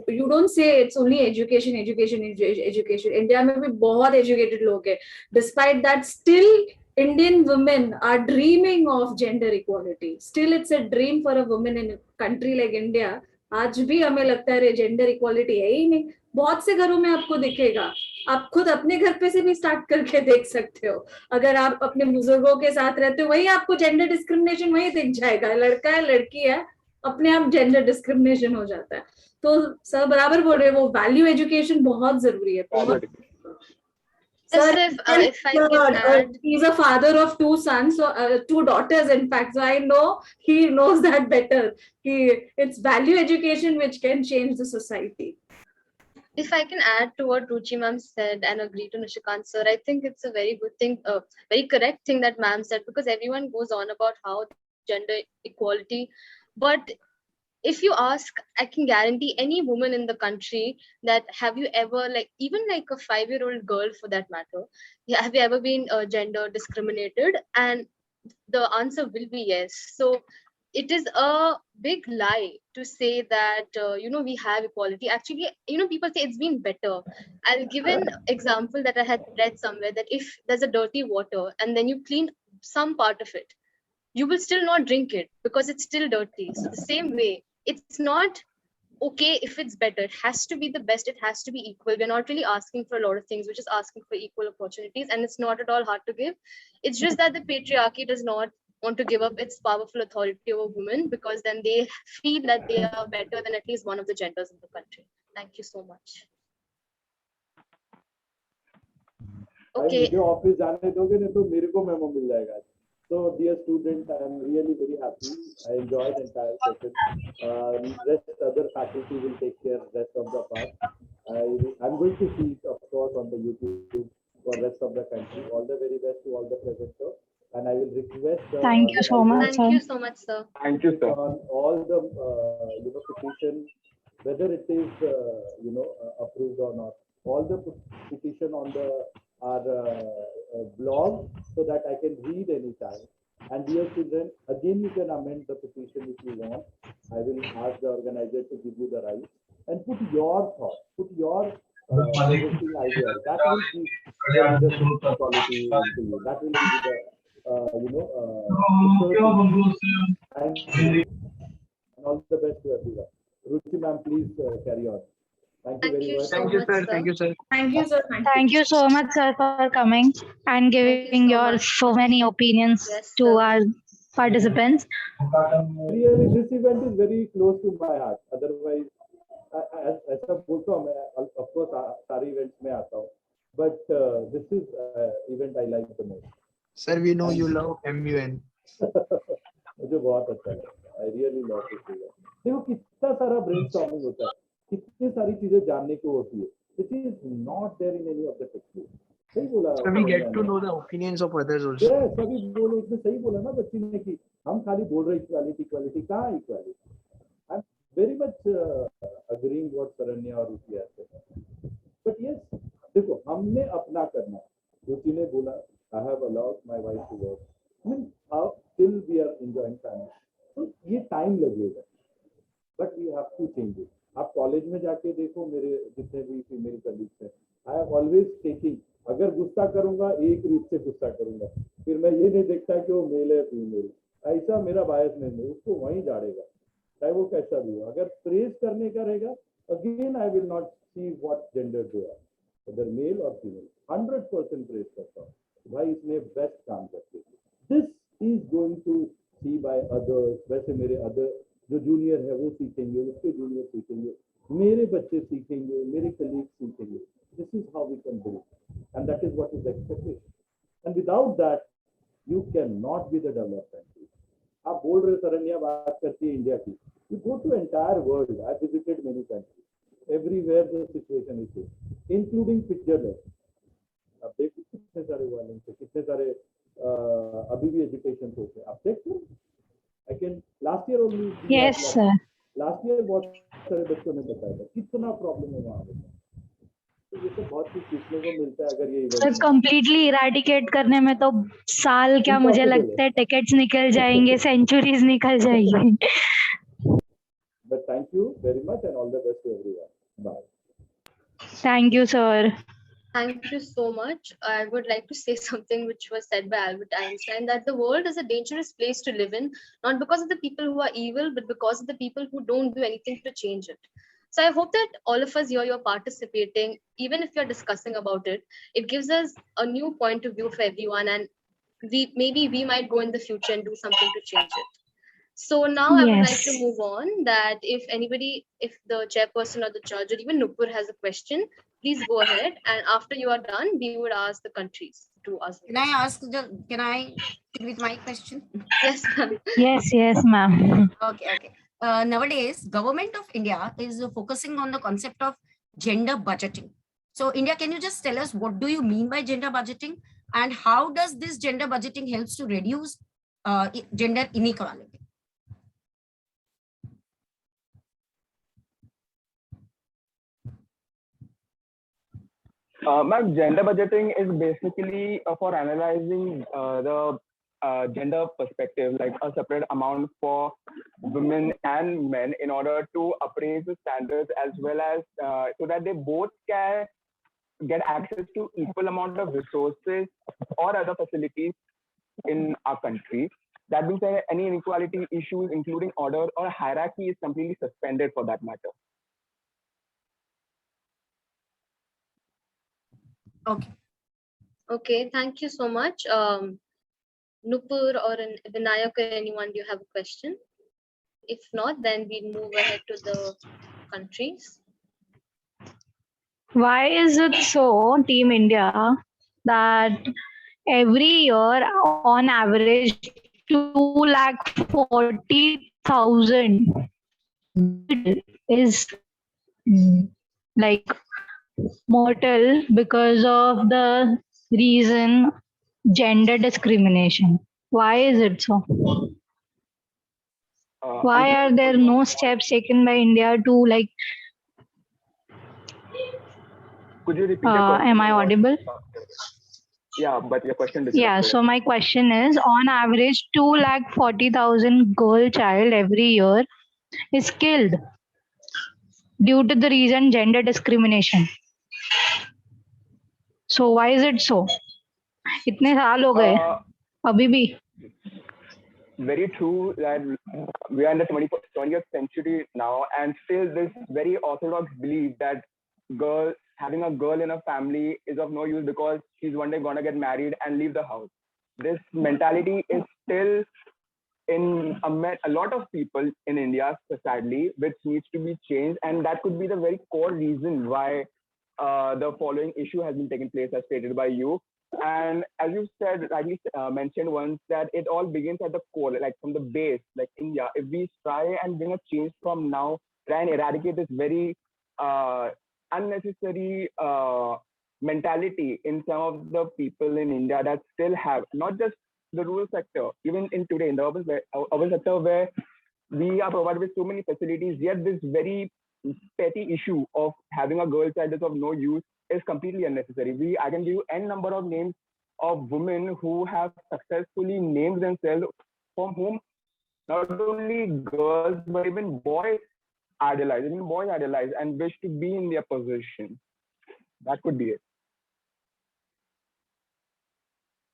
you don't say it's only education. India में भी बहुत educated लोग हैं. Despite that, still Indian women are dreaming of gender equality. Still, it's a dream for a woman in a country like India. आज भी हमें लगता है जेंडर इक्वालिटी है ही नहीं. बहुत से घरों में आपको दिखेगा. आप खुद अपने घर पे से भी स्टार्ट करके देख सकते हो. अगर आप अपने बुजुर्गों के साथ रहते हो, वही आपको जेंडर डिस्क्रिमिनेशन वही दिख जाएगा. लड़का है लड़की है, अपने आप जेंडर डिस्क्रिमिनेशन हो जाता है. तो सर बराबर बोल रहे हैं, वो वैल्यू एजुकेशन बहुत जरूरी है. बहुत. Sir, if I can add, he's a father of 2 sons, so 2 daughters, in fact. So I know he knows that better. It's value education which can change the society. If I can add to what Ruchi ma'am said and agree to Nishikant sir, I think it's a very good thing, very correct thing that ma'am said, because everyone goes on about how gender equality, but if you ask, I can guarantee any woman in the country that have you ever, even a 5-year-old girl for that matter, have you ever been gender discriminated? And the answer will be yes. So it is a big lie to say that, we have equality. Actually, people say it's been better. I'll give an example that I had read somewhere, that if there's a dirty water and then you clean some part of it, you will still not drink it because it's still dirty. So the same way, it's not okay if it's better. It has to be the best. It has to be equal. We're not really asking for a lot of things. We're just asking for equal opportunities, and it's not at all hard to give. It's just that the patriarchy does not want to give up its powerful authority over women, because then they feel that they are better than at least one of the genders in the country. Thank you so much. Okay. Office जाने दोगे नहीं तो मेरे को memo मिल जाएगा. So, dear student, I am really very happy. I enjoyed the entire session. Rest other faculty will take care of the rest of the part. I'm going to see it, of course, on the YouTube for rest of the country. All the very best to all the presenters. And I will request. Thank you so much. Thank you so much, sir. Thank you, sir. On all the petition whether it is approved or not. All the petition on our blog so that I can read anytime. And dear children, again you can amend the petition if you want. I will ask the organizer to give you the right and put your thoughts, put your interesting ideas. That will be the leadership quality to you. That will give you the and all the best to everyone. Ruchi ma'am, please carry on. Thank you very much. Thank you, sir. Thank you, sir. Thank you, sir. Thank you so much, sir, for coming and giving your so many opinions to our participants. Really, this event is very close to my heart. Otherwise, ऐसा बोलता हूँ मैं, of course सारे events में आता हूँ, but this is event I like the most. Sir, we know you love MUN. मुझे बहुत अच्छा लगा. I really love this event. देखो कितना सारा brainstorming होता है, कितनी सारी चीजें जानने को होती है, which is not there in any of the textbooks. सही बोला. So we get to know the opinions of others also. Yes, सभी बोलो, उसने सही बोला ना बच्ची ने कि हम खाली बोल रहे equality, कहाँ equality? I'm very much agreeing what Saranya और रुचि are saying. But yes, देखो हमने अपना करना. रुचि ने बोला, I have allowed my wife to work. I mean, how still we are enjoying family. तो ये टाइम लगेगा. But we have to change it. आप कॉलेज में जाके देखो मेरे जितने भी फीमेल कलीग्स हैं, I have always taking, अगर गुस्सा करूंगा एक रूप से गुस्सा करूंगा, फिर मैं ये नहीं देखता कि वो मेल है फीमेल. ऐसा मेरा बायस नहीं है, उसको वहीं झाड़ेगा, चाहे वो कैसा भी हो. अगर प्रेज करने का रहेगा, again I will not see what gender they are, whether male और फीमेल. 100% प्रेज करता हूँ, भाई इसने बेस्ट काम करते हैं. This is going to see by others. वैसे मेरे अदर जो जूनियर है वो सीखेंगे, उसके जूनियर सीखेंगे, मेरे बच्चे सीखेंगे, मेरे कलीग सीखेंगे. This is how we can build, and that is what is expected. And without that, you cannot be the developed country. आप बोल रहे सरन्या बात करती है इंडिया की. You go to entire world. I visited many countries. Everywhere the situation is same, including Switzerland. आप देखो कितने सारे वायलेंस है, कितने सारे अभी भी एजुकेशन होते हैं. आप देखो. I can last year only. Yes, sir. Last year बहुत सारे बच्चों ने बताया था कितना प्रॉब्लम है वहाँ पे. तो ये तो बहुत कुछ सीखने को मिलता है अगर ये सर कंप्लीटली इराडिकेट करने में तो साल क्या, मुझे लगता है टिकट्स निकल जाएंगे, सेंचुरीज निकल जाएंगी. But thank you very much and all the best to everyone. Bye. Thank you, sir. Thank you so much. I would like to say something which was said by Albert Einstein, that the world is a dangerous place to live in, not because of the people who are evil, but because of the people who don't do anything to change it. So I hope that all of us here, you're participating, even if you're discussing about it. It gives us a new point of view for everyone, and maybe we might go in the future and do something to change it. So now I would like to move on, that if the chairperson or the judge or even Nupur has a question, please go ahead. And after you are done, we would ask the countries to ask. Can I stick with my question? Yes, ma'am. Yes, ma'am. Okay. Nowadays, Government of India is focusing on the concept of gender budgeting. So India, can you just tell us what do you mean by gender budgeting, and how does this gender budgeting helps to reduce gender inequality? Ma'am, gender budgeting is basically for analyzing the gender perspective, like a separate amount for women and men in order to appraise the standards, as well as so that they both can get access to equal amount of resources or other facilities in our country. That being said, any inequality issues, including order or hierarchy, is completely suspended for that matter. Okay, thank you so much. Nupur or Vinayak or anyone, do you have a question? If not, then we'll move ahead to the countries. Why is it so, Team India, that every year on average 240,000 is like mortal because of the reason gender discrimination? Why is it so? Why are there no steps taken by India to like? Could you repeat your question? Am I audible? Yeah, but your question Yeah. disrupted. So my question is, on average, 240,000 girl child every year is killed due to the reason gender discrimination. So why is it so? इतने साल हो गए अभी भी. Very true that we are in the 20th century now, and still this very orthodox belief that having a girl in a family is of no use because she's one day gonna get married and leave the house. This mentality is still in a lot of people in India, sadly, which needs to be changed, and that could be the very core reason why the following issue has been taking place, as stated by you. And as you said, rightly mentioned once, that it all begins at the core, like from the base, like India. If we try and bring a change from now, try and eradicate this very unnecessary mentality in some of the people in India that still have, not just the rural sector, even in today, in the urban sector where we are provided with so many facilities, yet this very petty issue of having a girl child is of no use is completely unnecessary. I can give you n number of names of women who have successfully named themselves, from whom not only girls but even boys idolize, and wish to be in their position. That could be it.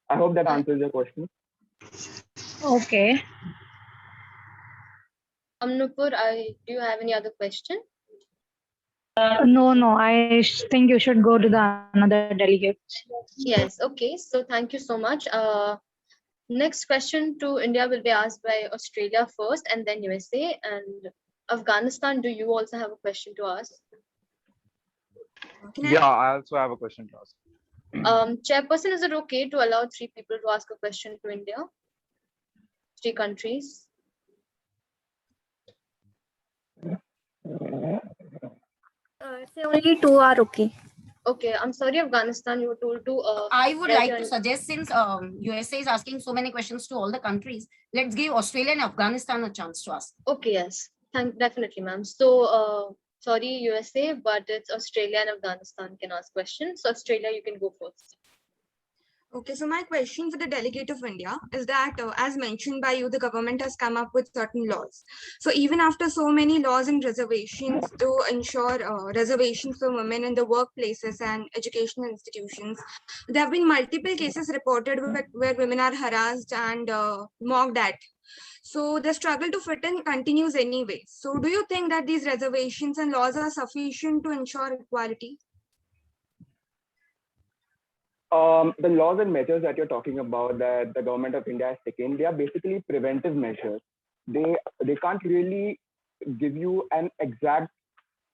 I hope that answers your question. Okay. Nupur, do you have any other question? No. I think you should go to the another delegate. Yes. Okay. So thank you so much. Next question to India will be asked by Australia first, and then USA and Afghanistan. Do you also have a question to ask? Yeah, I also have a question to ask. Chairperson, is it okay to allow 3 people to ask a question to India? 3 countries. Say only 2 are okay. Okay, I'm sorry, Afghanistan, you were told to. I would like to suggest, since USA is asking so many questions to all the countries, let's give Australia and Afghanistan a chance to ask. Okay, yes, definitely, ma'am. So, sorry, USA, but it's Australia and Afghanistan can ask questions. So, Australia, you can go first. Okay, so my question for the delegate of India is that, as mentioned by you, the government has come up with certain laws. So even after so many laws and reservations to ensure reservations for women in the workplaces and educational institutions, there have been multiple cases reported where women are harassed and mocked at. So the struggle to fit in continues anyway. So do you think that these reservations and laws are sufficient to ensure equality? The laws and measures that you're talking about that the government of India has taken, they are basically preventive measures. They can't really give you an exact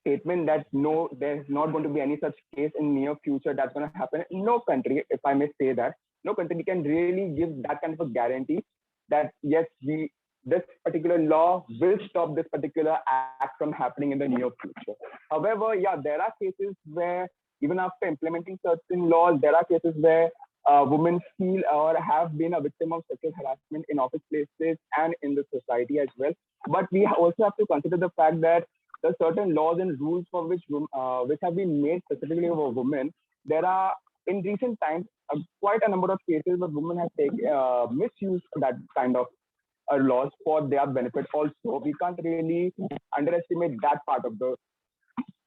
statement that no, there's not going to be any such case in near future that's going to happen. No country, if I may say that, no country can really give that kind of a guarantee that yes, this particular law will stop this particular act from happening in the near future. However, yeah, there are cases where even after implementing certain laws, there are cases where women feel or have been a victim of sexual harassment in office places and in the society as well. But we also have to consider the fact that there are certain laws and rules for which have been made specifically for women. There are, in recent times, quite a number of cases where women have misused that kind of laws for their benefit also. We can't really underestimate that part of the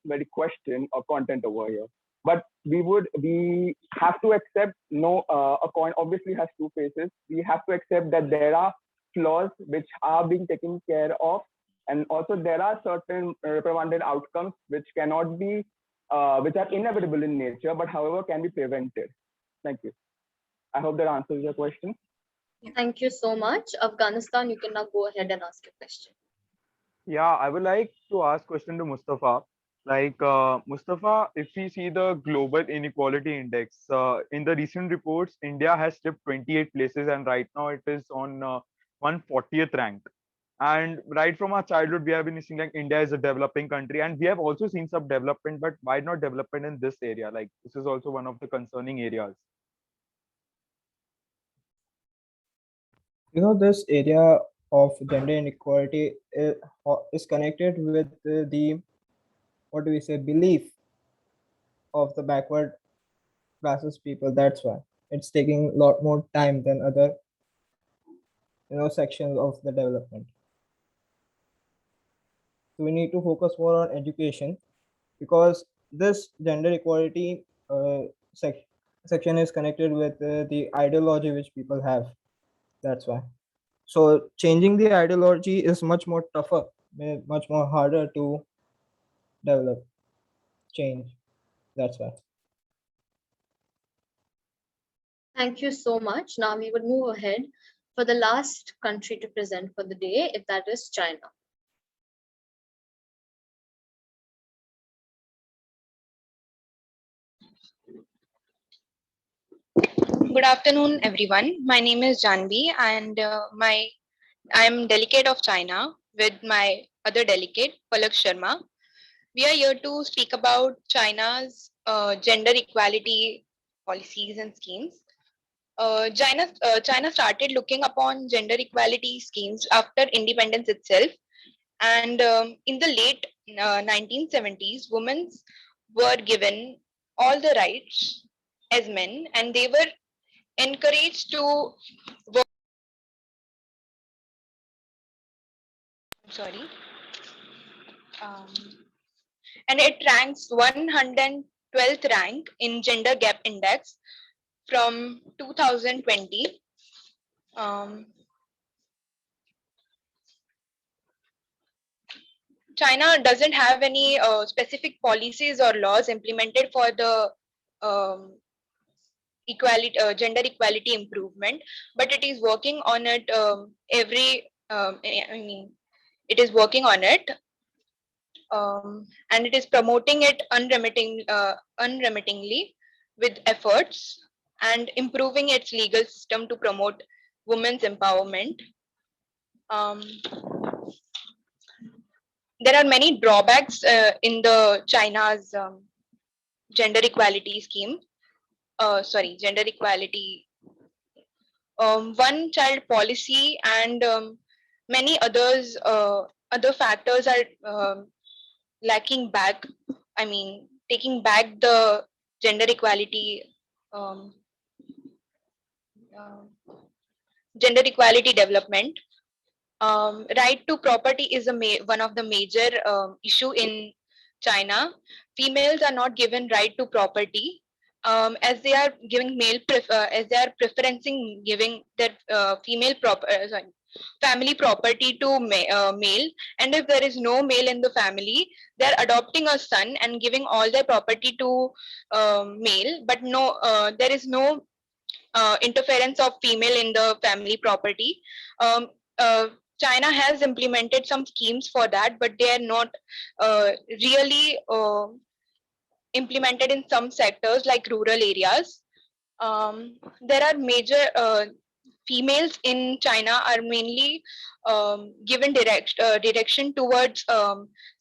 very question or content over here. But we have to accept a coin obviously has 2 faces. We have to accept that there are flaws which are being taken care of, and also there are certain reprimanded outcomes which cannot be which are inevitable in nature, but however can be prevented. Thank you. I hope that answers your question. Thank you so much. Afghanistan, you can now go ahead and ask your question. Yeah, I would like to ask question to Mustafa. Like Mustafa, if we see the global inequality index, in the recent reports, India has slipped 28 places, and right now it is on 140th rank. And right from our childhood, we have been seeing like India is a developing country, and we have also seen some development, but why not development in this area? Like this is also one of the concerning areas. This area of gender inequality is connected with the, what do we say, belief of the backward classes people. That's why it's taking a lot more time than other, sections of the development. So we need to focus more on education, because this gender equality section is connected with the ideology which people have. That's why. So changing the ideology is much more tougher, much more harder to develop change. That's why. Thank you so much. Now we would move ahead for the last country to present for the day, if that is China. Good afternoon, everyone. My name is Janvi, and I'm delegate of China with my other delegate, Palak Sharma. We are here to speak about China's gender equality policies and schemes. China started looking upon gender equality schemes after independence itself, and in the late 1970s, women were given all the rights as men, and they were encouraged to work. Sorry. And it ranks 112th rank in gender gap index from 2020. China doesn't have any specific policies or laws implemented for the gender equality improvement, but it is working on it it is working on it, and it is promoting it unremittingly with efforts and improving its legal system to promote women's empowerment. There are many drawbacks in the China's gender equality scheme. Gender equality, one child policy, and many others. Other factors are lacking back. Taking back the gender equality, gender equality development. Right to property is one of the major issue in China. Females are not given right to property, as they are giving as they are preferencing giving their family property to male, and if there is no male in the family, they are adopting a son and giving all their property to male, but there is no interference of female in the family property. China has implemented some schemes for that, but they are not really implemented in some sectors like rural areas. There are major females in China are mainly given direction towards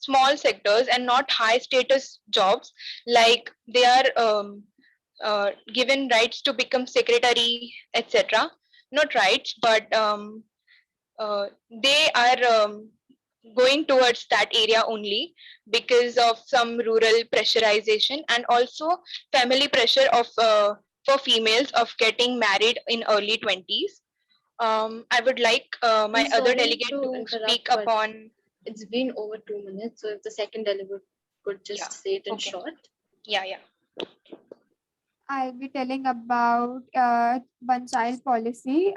small sectors and not high status jobs, like they are given rights to become secretary, etc. Not rights, but they are going towards that area only because of some rural pressurization and also family pressure of for females of getting married in early 20s. I would like my I'm other sorry delegate to to interrupt, speak but upon. it's been over 2 minutes, so if the second delegate could just say it in Okay. short. Yeah. I'll be telling about one-child policy.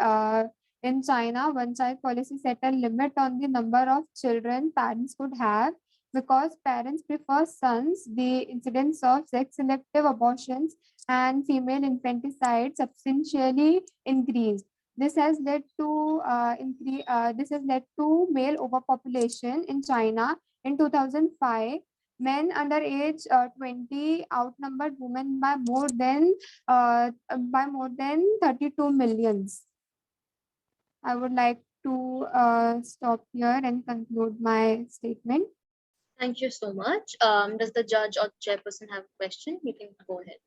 In China, one-child policy set a limit on the number of children parents could have. Because parents prefer sons, the incidence of sex-selective abortions and female infanticide substantially increased. This has led to male overpopulation in China in 2005. Men under age 20 outnumbered women by more than 32 millions. I would like to stop here and conclude my statement. Thank you so much. Does the judge or chairperson have a question? You can go ahead.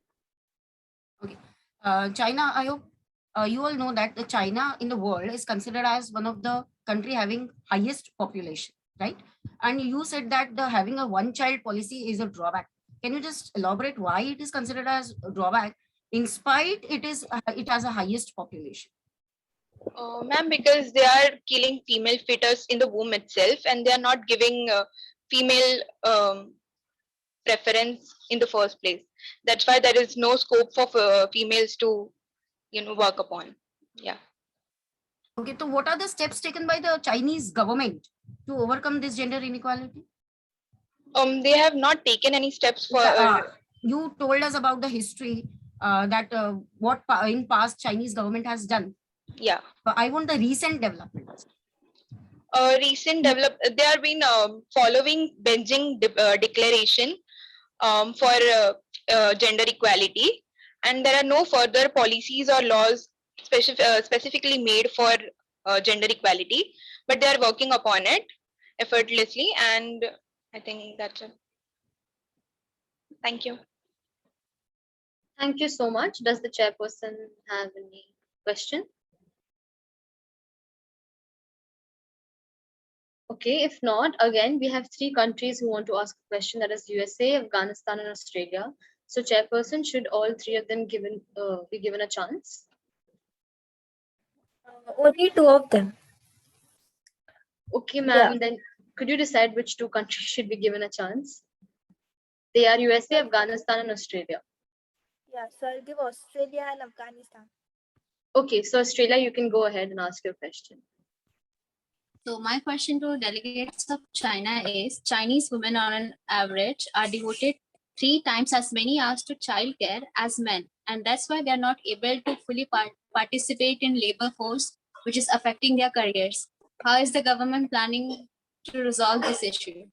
China, I hope you all know that the China in the world is considered as one of the country having highest population, right? And you said that the having a one-child policy is a drawback. Can you just elaborate why it is considered as a drawback, in spite it has a highest population? Ma'am, because they are killing female fetus in the womb itself, and they are not giving female preference in the first place. That's why there is no scope for females to, work upon. Yeah. Okay, so what are the steps taken by the Chinese government to overcome this gender inequality? They have not taken any steps for. You told us about the history that what in past Chinese government has done. Yeah. I want the recent developments. They have been following Beijing Declaration for gender equality, and there are no further policies or laws specifically made for gender equality, but they are working upon it effortlessly, and I think that's it. Thank you. Thank you so much. Does the chairperson have any question? Okay, if not, again, we have 3 countries who want to ask a question, that is USA, Afghanistan, and Australia. So chairperson, should all 3 of them be given a chance? Only 2 of them. Okay, ma'am, then could you decide which 2 countries should be given a chance? They are USA, Afghanistan, and Australia. Yeah, so I'll give Australia and Afghanistan. Okay, so Australia, you can go ahead and ask your question. So my question to delegates of China is, Chinese women on an average are devoted 3 times as many hours to childcare as men, and that's why they're not able to fully participate in labor force, which is affecting their careers. How is the government planning to resolve this issue?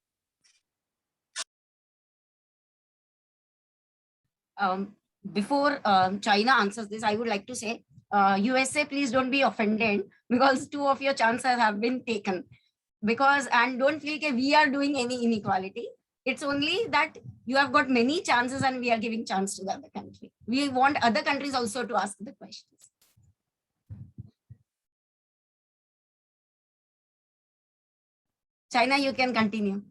Before China answers this, I would like to say, USA, please don't be offended, because 2 of your chances have been taken. And don't feel that we are doing any inequality. It's only that you have got many chances and we are giving chance to the other country. We want other countries also to ask the questions. China, you can continue.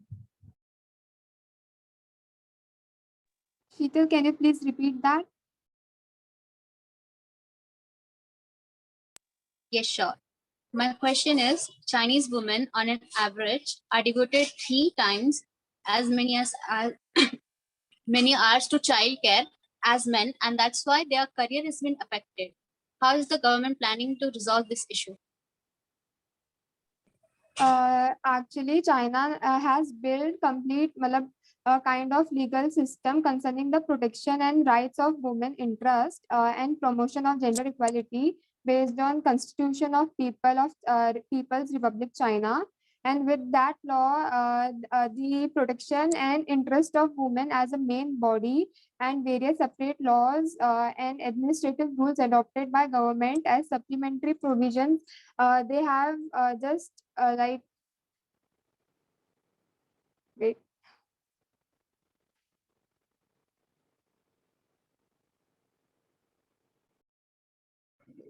Sheetal, can you please repeat that? Yes, sure. My question is, Chinese women on an average are devoted 3 times as many many hours to childcare as men, and that's why their career has been affected. How is the government planning to resolve this issue? Actually, China has built complete a kind of legal system concerning the protection and rights of women interest and promotion of gender equality based on Constitution of People's Republic China. And with that law, the protection and interest of women as a main body and various separate laws and administrative rules adopted by government as supplementary provisions, they have just like, wait.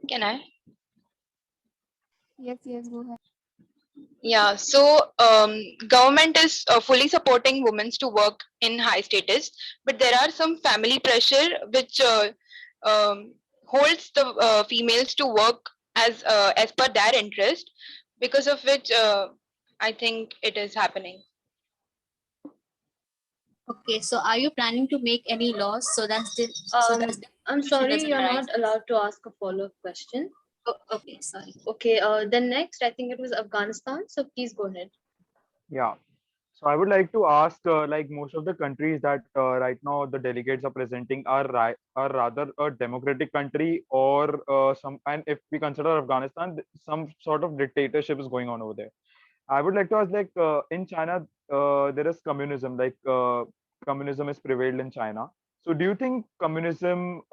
Can I? Yes, go ahead. Yeah, so government is fully supporting women to work in high status, but there are some family pressure which holds the females to work as per their interest, because of which I think it is happening. Okay, so are you planning to make any laws so that I'm sorry, you're not allowed to ask a follow-up question. Oh, okay, sorry. Okay, then next, I think it was Afghanistan. So please go ahead. Yeah. So I would like to ask, like most of the countries that right now the delegates are presenting are rather a democratic country, or and if we consider Afghanistan, some sort of dictatorship is going on over there. I would like to ask, like in China, there is communism, like communism is prevailed in China. So do you think communism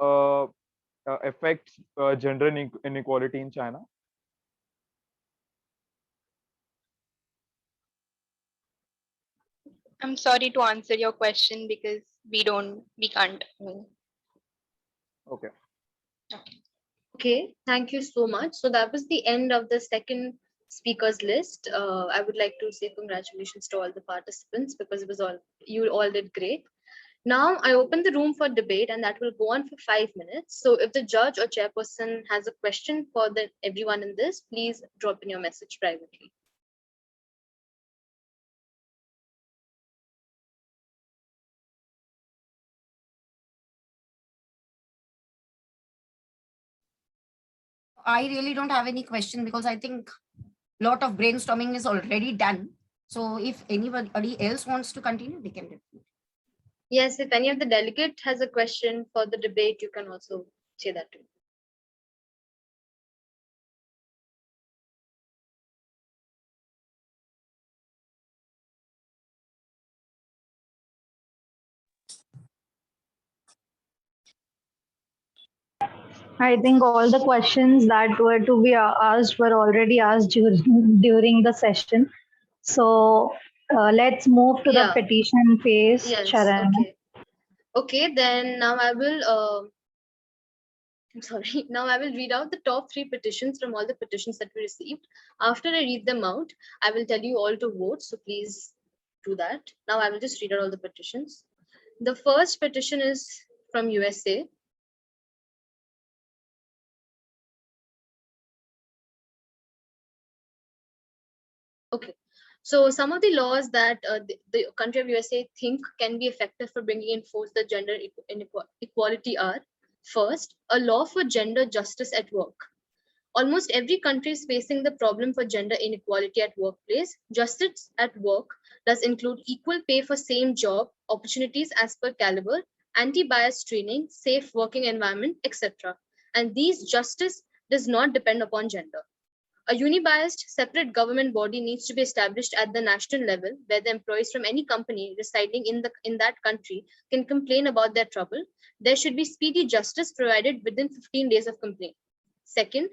affects gender inequality in China? I'm sorry to answer your question because we can't. Okay. Okay, thank you so much. So that was the end of the second speakers list. I would like to say congratulations to all the participants because you all did great. Now I open the room for debate and that will go on for 5 minutes. So if the judge or chairperson has a question for everyone in this, please drop in your message privately. I really don't have any question because I think a lot of brainstorming is already done. So if anybody else wants to continue, they can. Yes, if any of the delegate has a question for the debate, you can also say that too. I think all the questions that were to be asked were already asked during the session. So let's move to the petition phase, Yes, Sharan. Okay, then now I will I'm sorry. Now I will read out the top 3 petitions from all the petitions that we received. After I read them out, I will tell you all to vote. So please do that. Now I will just read out all the petitions. The first petition is from USA. Okay. So some of the laws that the country of USA think can be effective for bringing in force the gender equality are: first, a law for gender justice at work. Almost every country is facing the problem for gender inequality at workplace. Justice at work does include equal pay for same job, opportunities as per caliber, anti-bias training, safe working environment, etc. And these justice does not depend upon gender. A unibiased separate government body needs to be established at the national level where the employees from any company residing in that country can complain about their trouble. There should be speedy justice provided within 15 days of complaint. Second,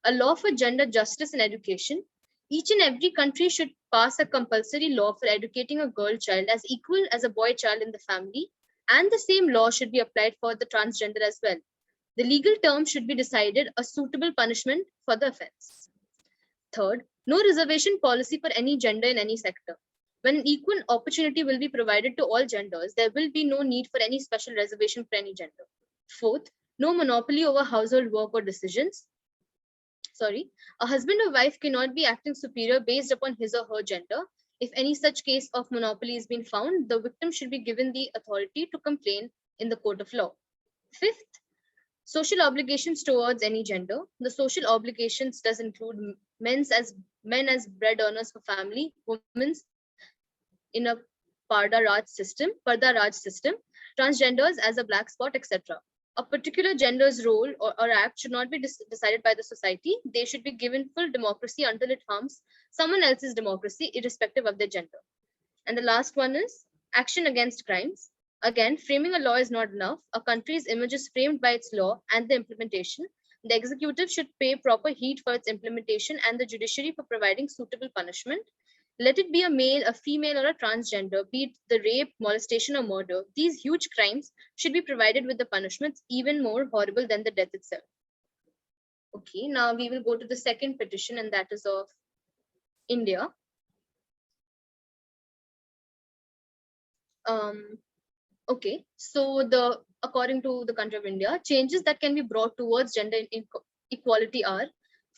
a law for gender justice in education. Each and every country should pass a compulsory law for educating a girl child as equal as a boy child in the family, and the same law should be applied for the transgender as well. The legal term should be decided a suitable punishment for the offense. Third, no reservation policy for any gender in any sector. When an equal opportunity will be provided to all genders, there will be no need for any special reservation for any gender. Fourth, no monopoly over household work or decisions. A husband or wife cannot be acting superior based upon his or her gender. If any such case of monopoly is been found, the victim should be given the authority to complain in the court of law. Fifth, social obligations towards any gender. The social obligations does include men as bread earners for family, women in a Parda Raj system, transgenders as a black spot, etc. A particular gender's role or act should not be decided by the society. They should be given full democracy until it harms someone else's democracy, irrespective of their gender. And the last one is action against crimes. Again, framing a law is not enough. A country's image is framed by its law and the implementation. The executive should pay proper heed for its implementation and the judiciary for providing suitable punishment. Let it be a male, a female, or a transgender, be it the rape, molestation, or murder. These huge crimes should be provided with the punishments even more horrible than the death itself. Okay, now we will go to the second petition, and that is of India. Okay, so according to the country of India, changes that can be brought towards gender equality are: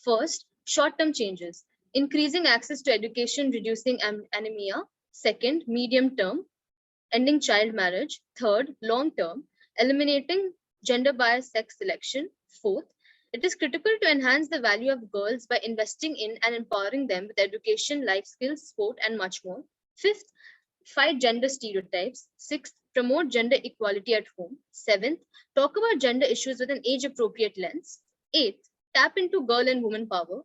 first, short-term changes, increasing access to education, reducing anemia; second, medium-term, ending child marriage; third, long-term, eliminating gender-biased sex selection; fourth, it is critical to enhance the value of girls by investing in and empowering them with education, life skills, sport, and much more; fifth, fight gender stereotypes; sixth, promote gender equality at home; seventh, talk about gender issues with an age-appropriate lens; eighth, tap into girl and woman power;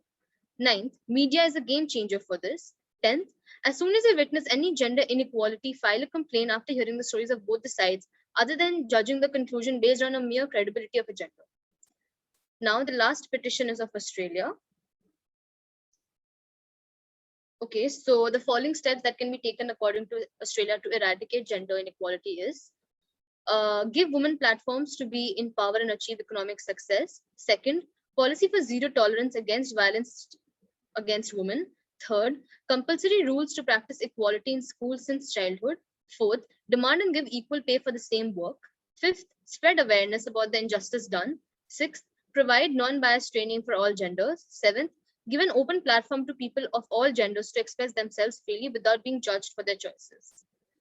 ninth, media is a game changer for this; 10th, as soon as you witness any gender inequality, file a complaint after hearing the stories of both the sides, other than judging the conclusion based on a mere credibility of a gender. Now, the last petition is of Australia. Okay, so the following steps that can be taken according to Australia to eradicate gender inequality is: give women platforms to be in power and achieve economic success. Second, policy for zero tolerance against violence against women. Third, compulsory rules to practice equality in schools since childhood. Fourth, demand and give equal pay for the same work. Fifth, spread awareness about the injustice done. Sixth, provide non-biased training for all genders. Seventh, give an open platform to people of all genders to express themselves freely without being judged for their choices.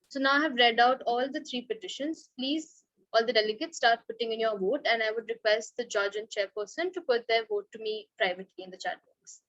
So now I have read out all the 3 petitions. Please, all the delegates, start putting in your vote, and I would request the judge and chairperson to put their vote to me privately in the chat box.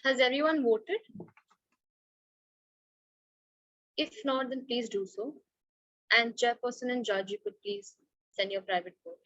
Has everyone voted? If not, then please do so. And chairperson and judge, you could please send your private vote.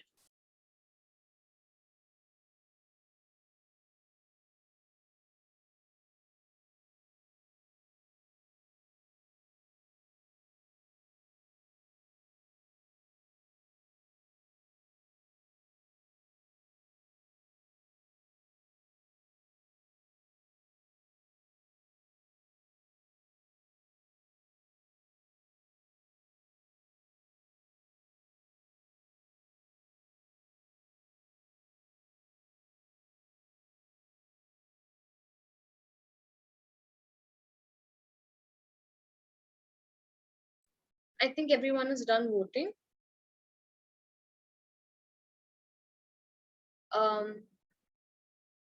I think everyone is done voting.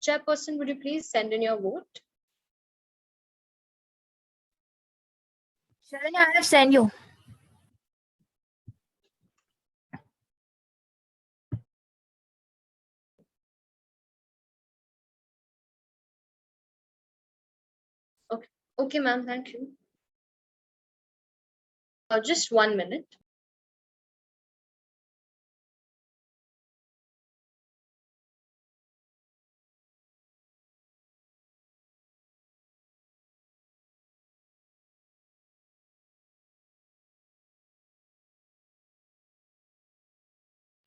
Chairperson, would you please send in your vote? Sharanya, I have sent you. Okay, okay, ma'am, thank you. Just 1 minute.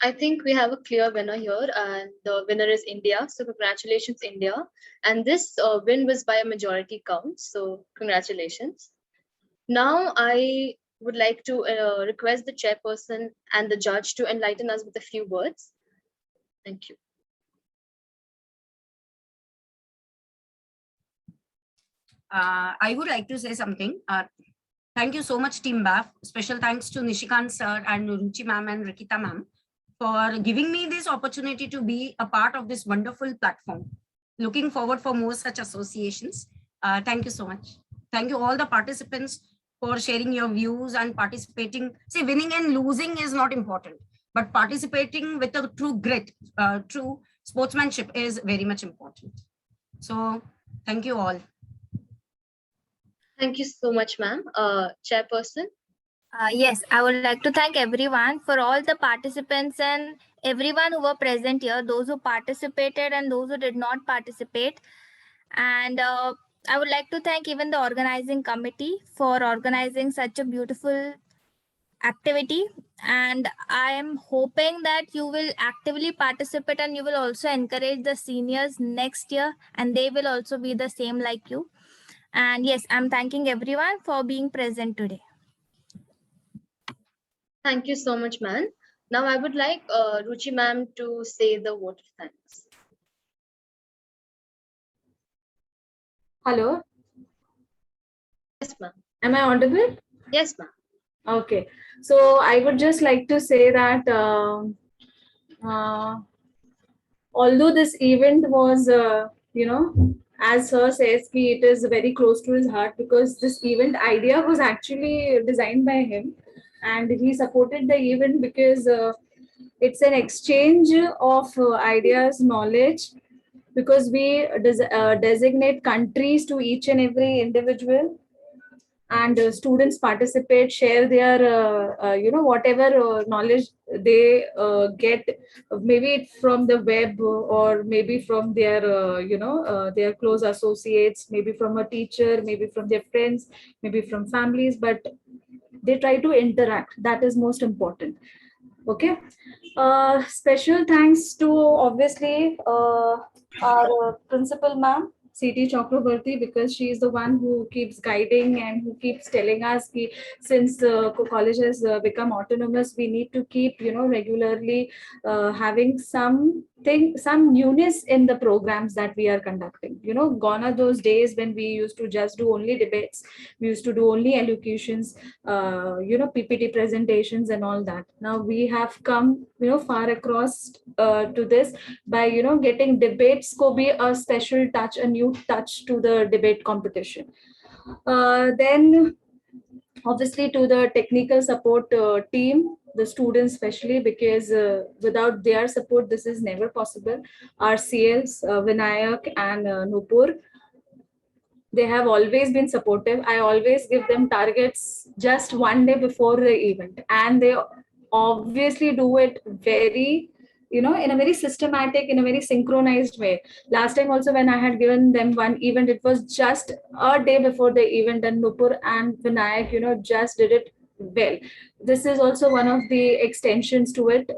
I think we have a clear winner here, and the winner is India. So congratulations, India. And this win was by a majority count. So congratulations. Now I would like to request the chairperson and the judge to enlighten us with a few words. Thank you. I would like to say something. Thank you so much, Team BAF. Special thanks to Nishikant sir and Ruchi ma'am and Rikita ma'am for giving me this opportunity to be a part of this wonderful platform. Looking forward for more such associations. Thank you so much. Thank you all the participants for sharing your views and participating. See, winning and losing is not important, but participating with a true grit, true sportsmanship is very much important. So thank you all. Thank you so much, ma'am. Chairperson? Yes, I would like to thank everyone for all the participants and everyone who were present here, those who participated and those who did not participate. And I would like to thank even the organizing committee for organizing such a beautiful activity. And I am hoping that you will actively participate and you will also encourage the seniors next year, and they will also be the same like you. And yes, I'm thanking everyone for being present today. Thank you so much, ma'am. Now I would like Ruchi ma'am to say the vote of thanks. Hello. Yes, ma'am. Am I audible? Yes, ma'am. Okay. So I would just like to say that although this event was, as Sir says, it is very close to his heart, because this event idea was actually designed by him, and he supported the event because It's an exchange of ideas, knowledge, because we designate countries to each and every individual, and students participate, share their whatever knowledge they get, maybe from the web, or maybe from their their close associates, maybe from a teacher, maybe from their friends, maybe from families, but they try to interact. That is most important. Okay. Special thanks to obviously our principal ma'am, C.T. Chakraborty, because she is the one who keeps guiding and who keeps telling us ki, since college has become autonomous, we need to keep regularly having some newness in the programs that we are conducting. Gone are those days when we used to just do only debates, we used to do only elocutions, PPT presentations and all that. Now we have come far across to this by getting debates ko be a special touch, a new touch to the debate competition. Then obviously to the technical support team, the students especially, because without their support this is never possible. Our CLs, Vinayak and Nupur, they have always been supportive. I always give them targets just one day before the event, and they obviously do it very, in a very systematic, in a very synchronized way. Last time also when I had given them one event, it was just a day before the event, and Nupur and Vinayak, just did it well. This is also one of the extensions to it.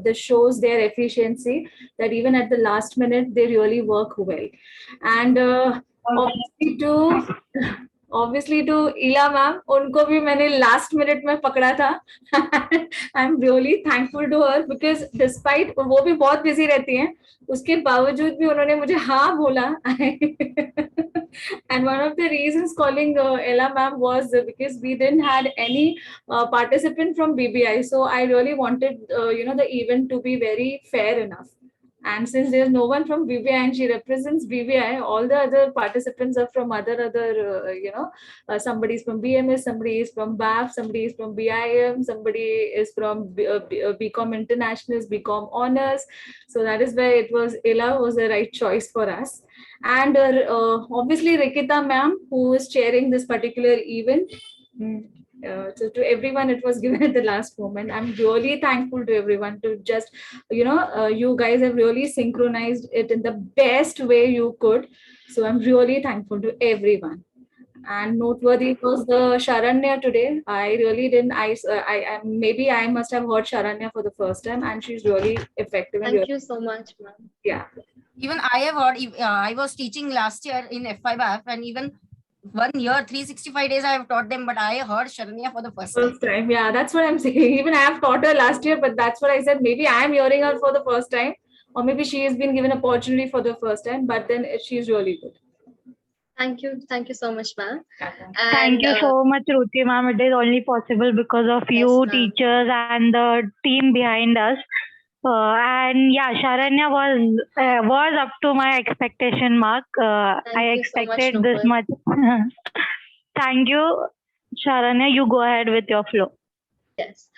This shows their efficiency, that even at the last minute they really work well. And obviously to Ila ma'am, उनको भी मैंने last minute में पकड़ा था. I'm really thankful to her, because despite वो भी बहुत busy रहती हैं, उसके बावजूद भी उन्होंने मुझे हाँ बोला. And one of the reasons calling Ella ma'am was because we didn't had any participant from BBI, so I really wanted the event to be very fair enough. And since there's no one from BBI and she represents BBI, all the other participants are from other somebody is from BMS, somebody is from BAF, somebody is from BIM, somebody is from BCom Internationals, BCom Honors. So that is why it was Ella was the right choice for us. And obviously Rikita ma'am, who is chairing this particular event. So to everyone, it was given at the last moment. I'm really thankful to everyone to just, you guys have really synchronized it in the best way you could. So I'm really thankful to everyone. And noteworthy was the Sharanya today. I really didn't, maybe I must have heard Sharanya for the first time, and she's really effective. Thank you so much, ma'am. Yeah. Even I have heard, I was teaching last year in F5F, and even 1 year, 365 days I have taught them, but I heard Sharanya for the first time. Yeah, that's what I'm saying. Even I have taught her last year, but that's what I said. Maybe I am hearing her for the first time, or maybe she has been given opportunity for the first time, but then she's really good. Thank you so much, ma'am. Thank you so much, Ruchi ma'am. It is only possible because of you, teachers, and the team behind us. And yeah, Sharanya was up to my expectation mark. I expected so much, this much. Thank you, Sharanya. You go ahead with your flow. Yes.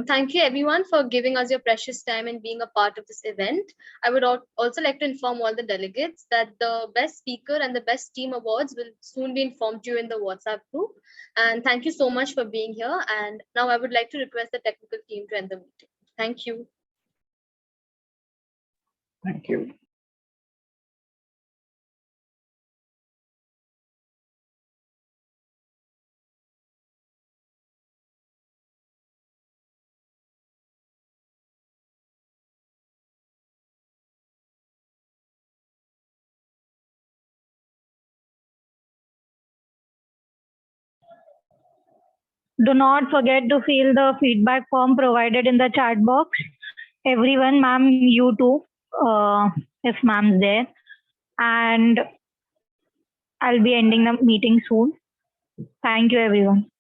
Thank you everyone for giving us your precious time and being a part of this event. I would also like to inform all the delegates that the best speaker and the best team awards will soon be informed to you in the WhatsApp group. And thank you so much for being here. And now I would like to request the technical team to end the meeting. Thank you. Thank you. Do not forget to fill the feedback form provided in the chat box. Everyone, ma'am, you too, if ma'am's there. And I'll be ending the meeting soon. Thank you, everyone.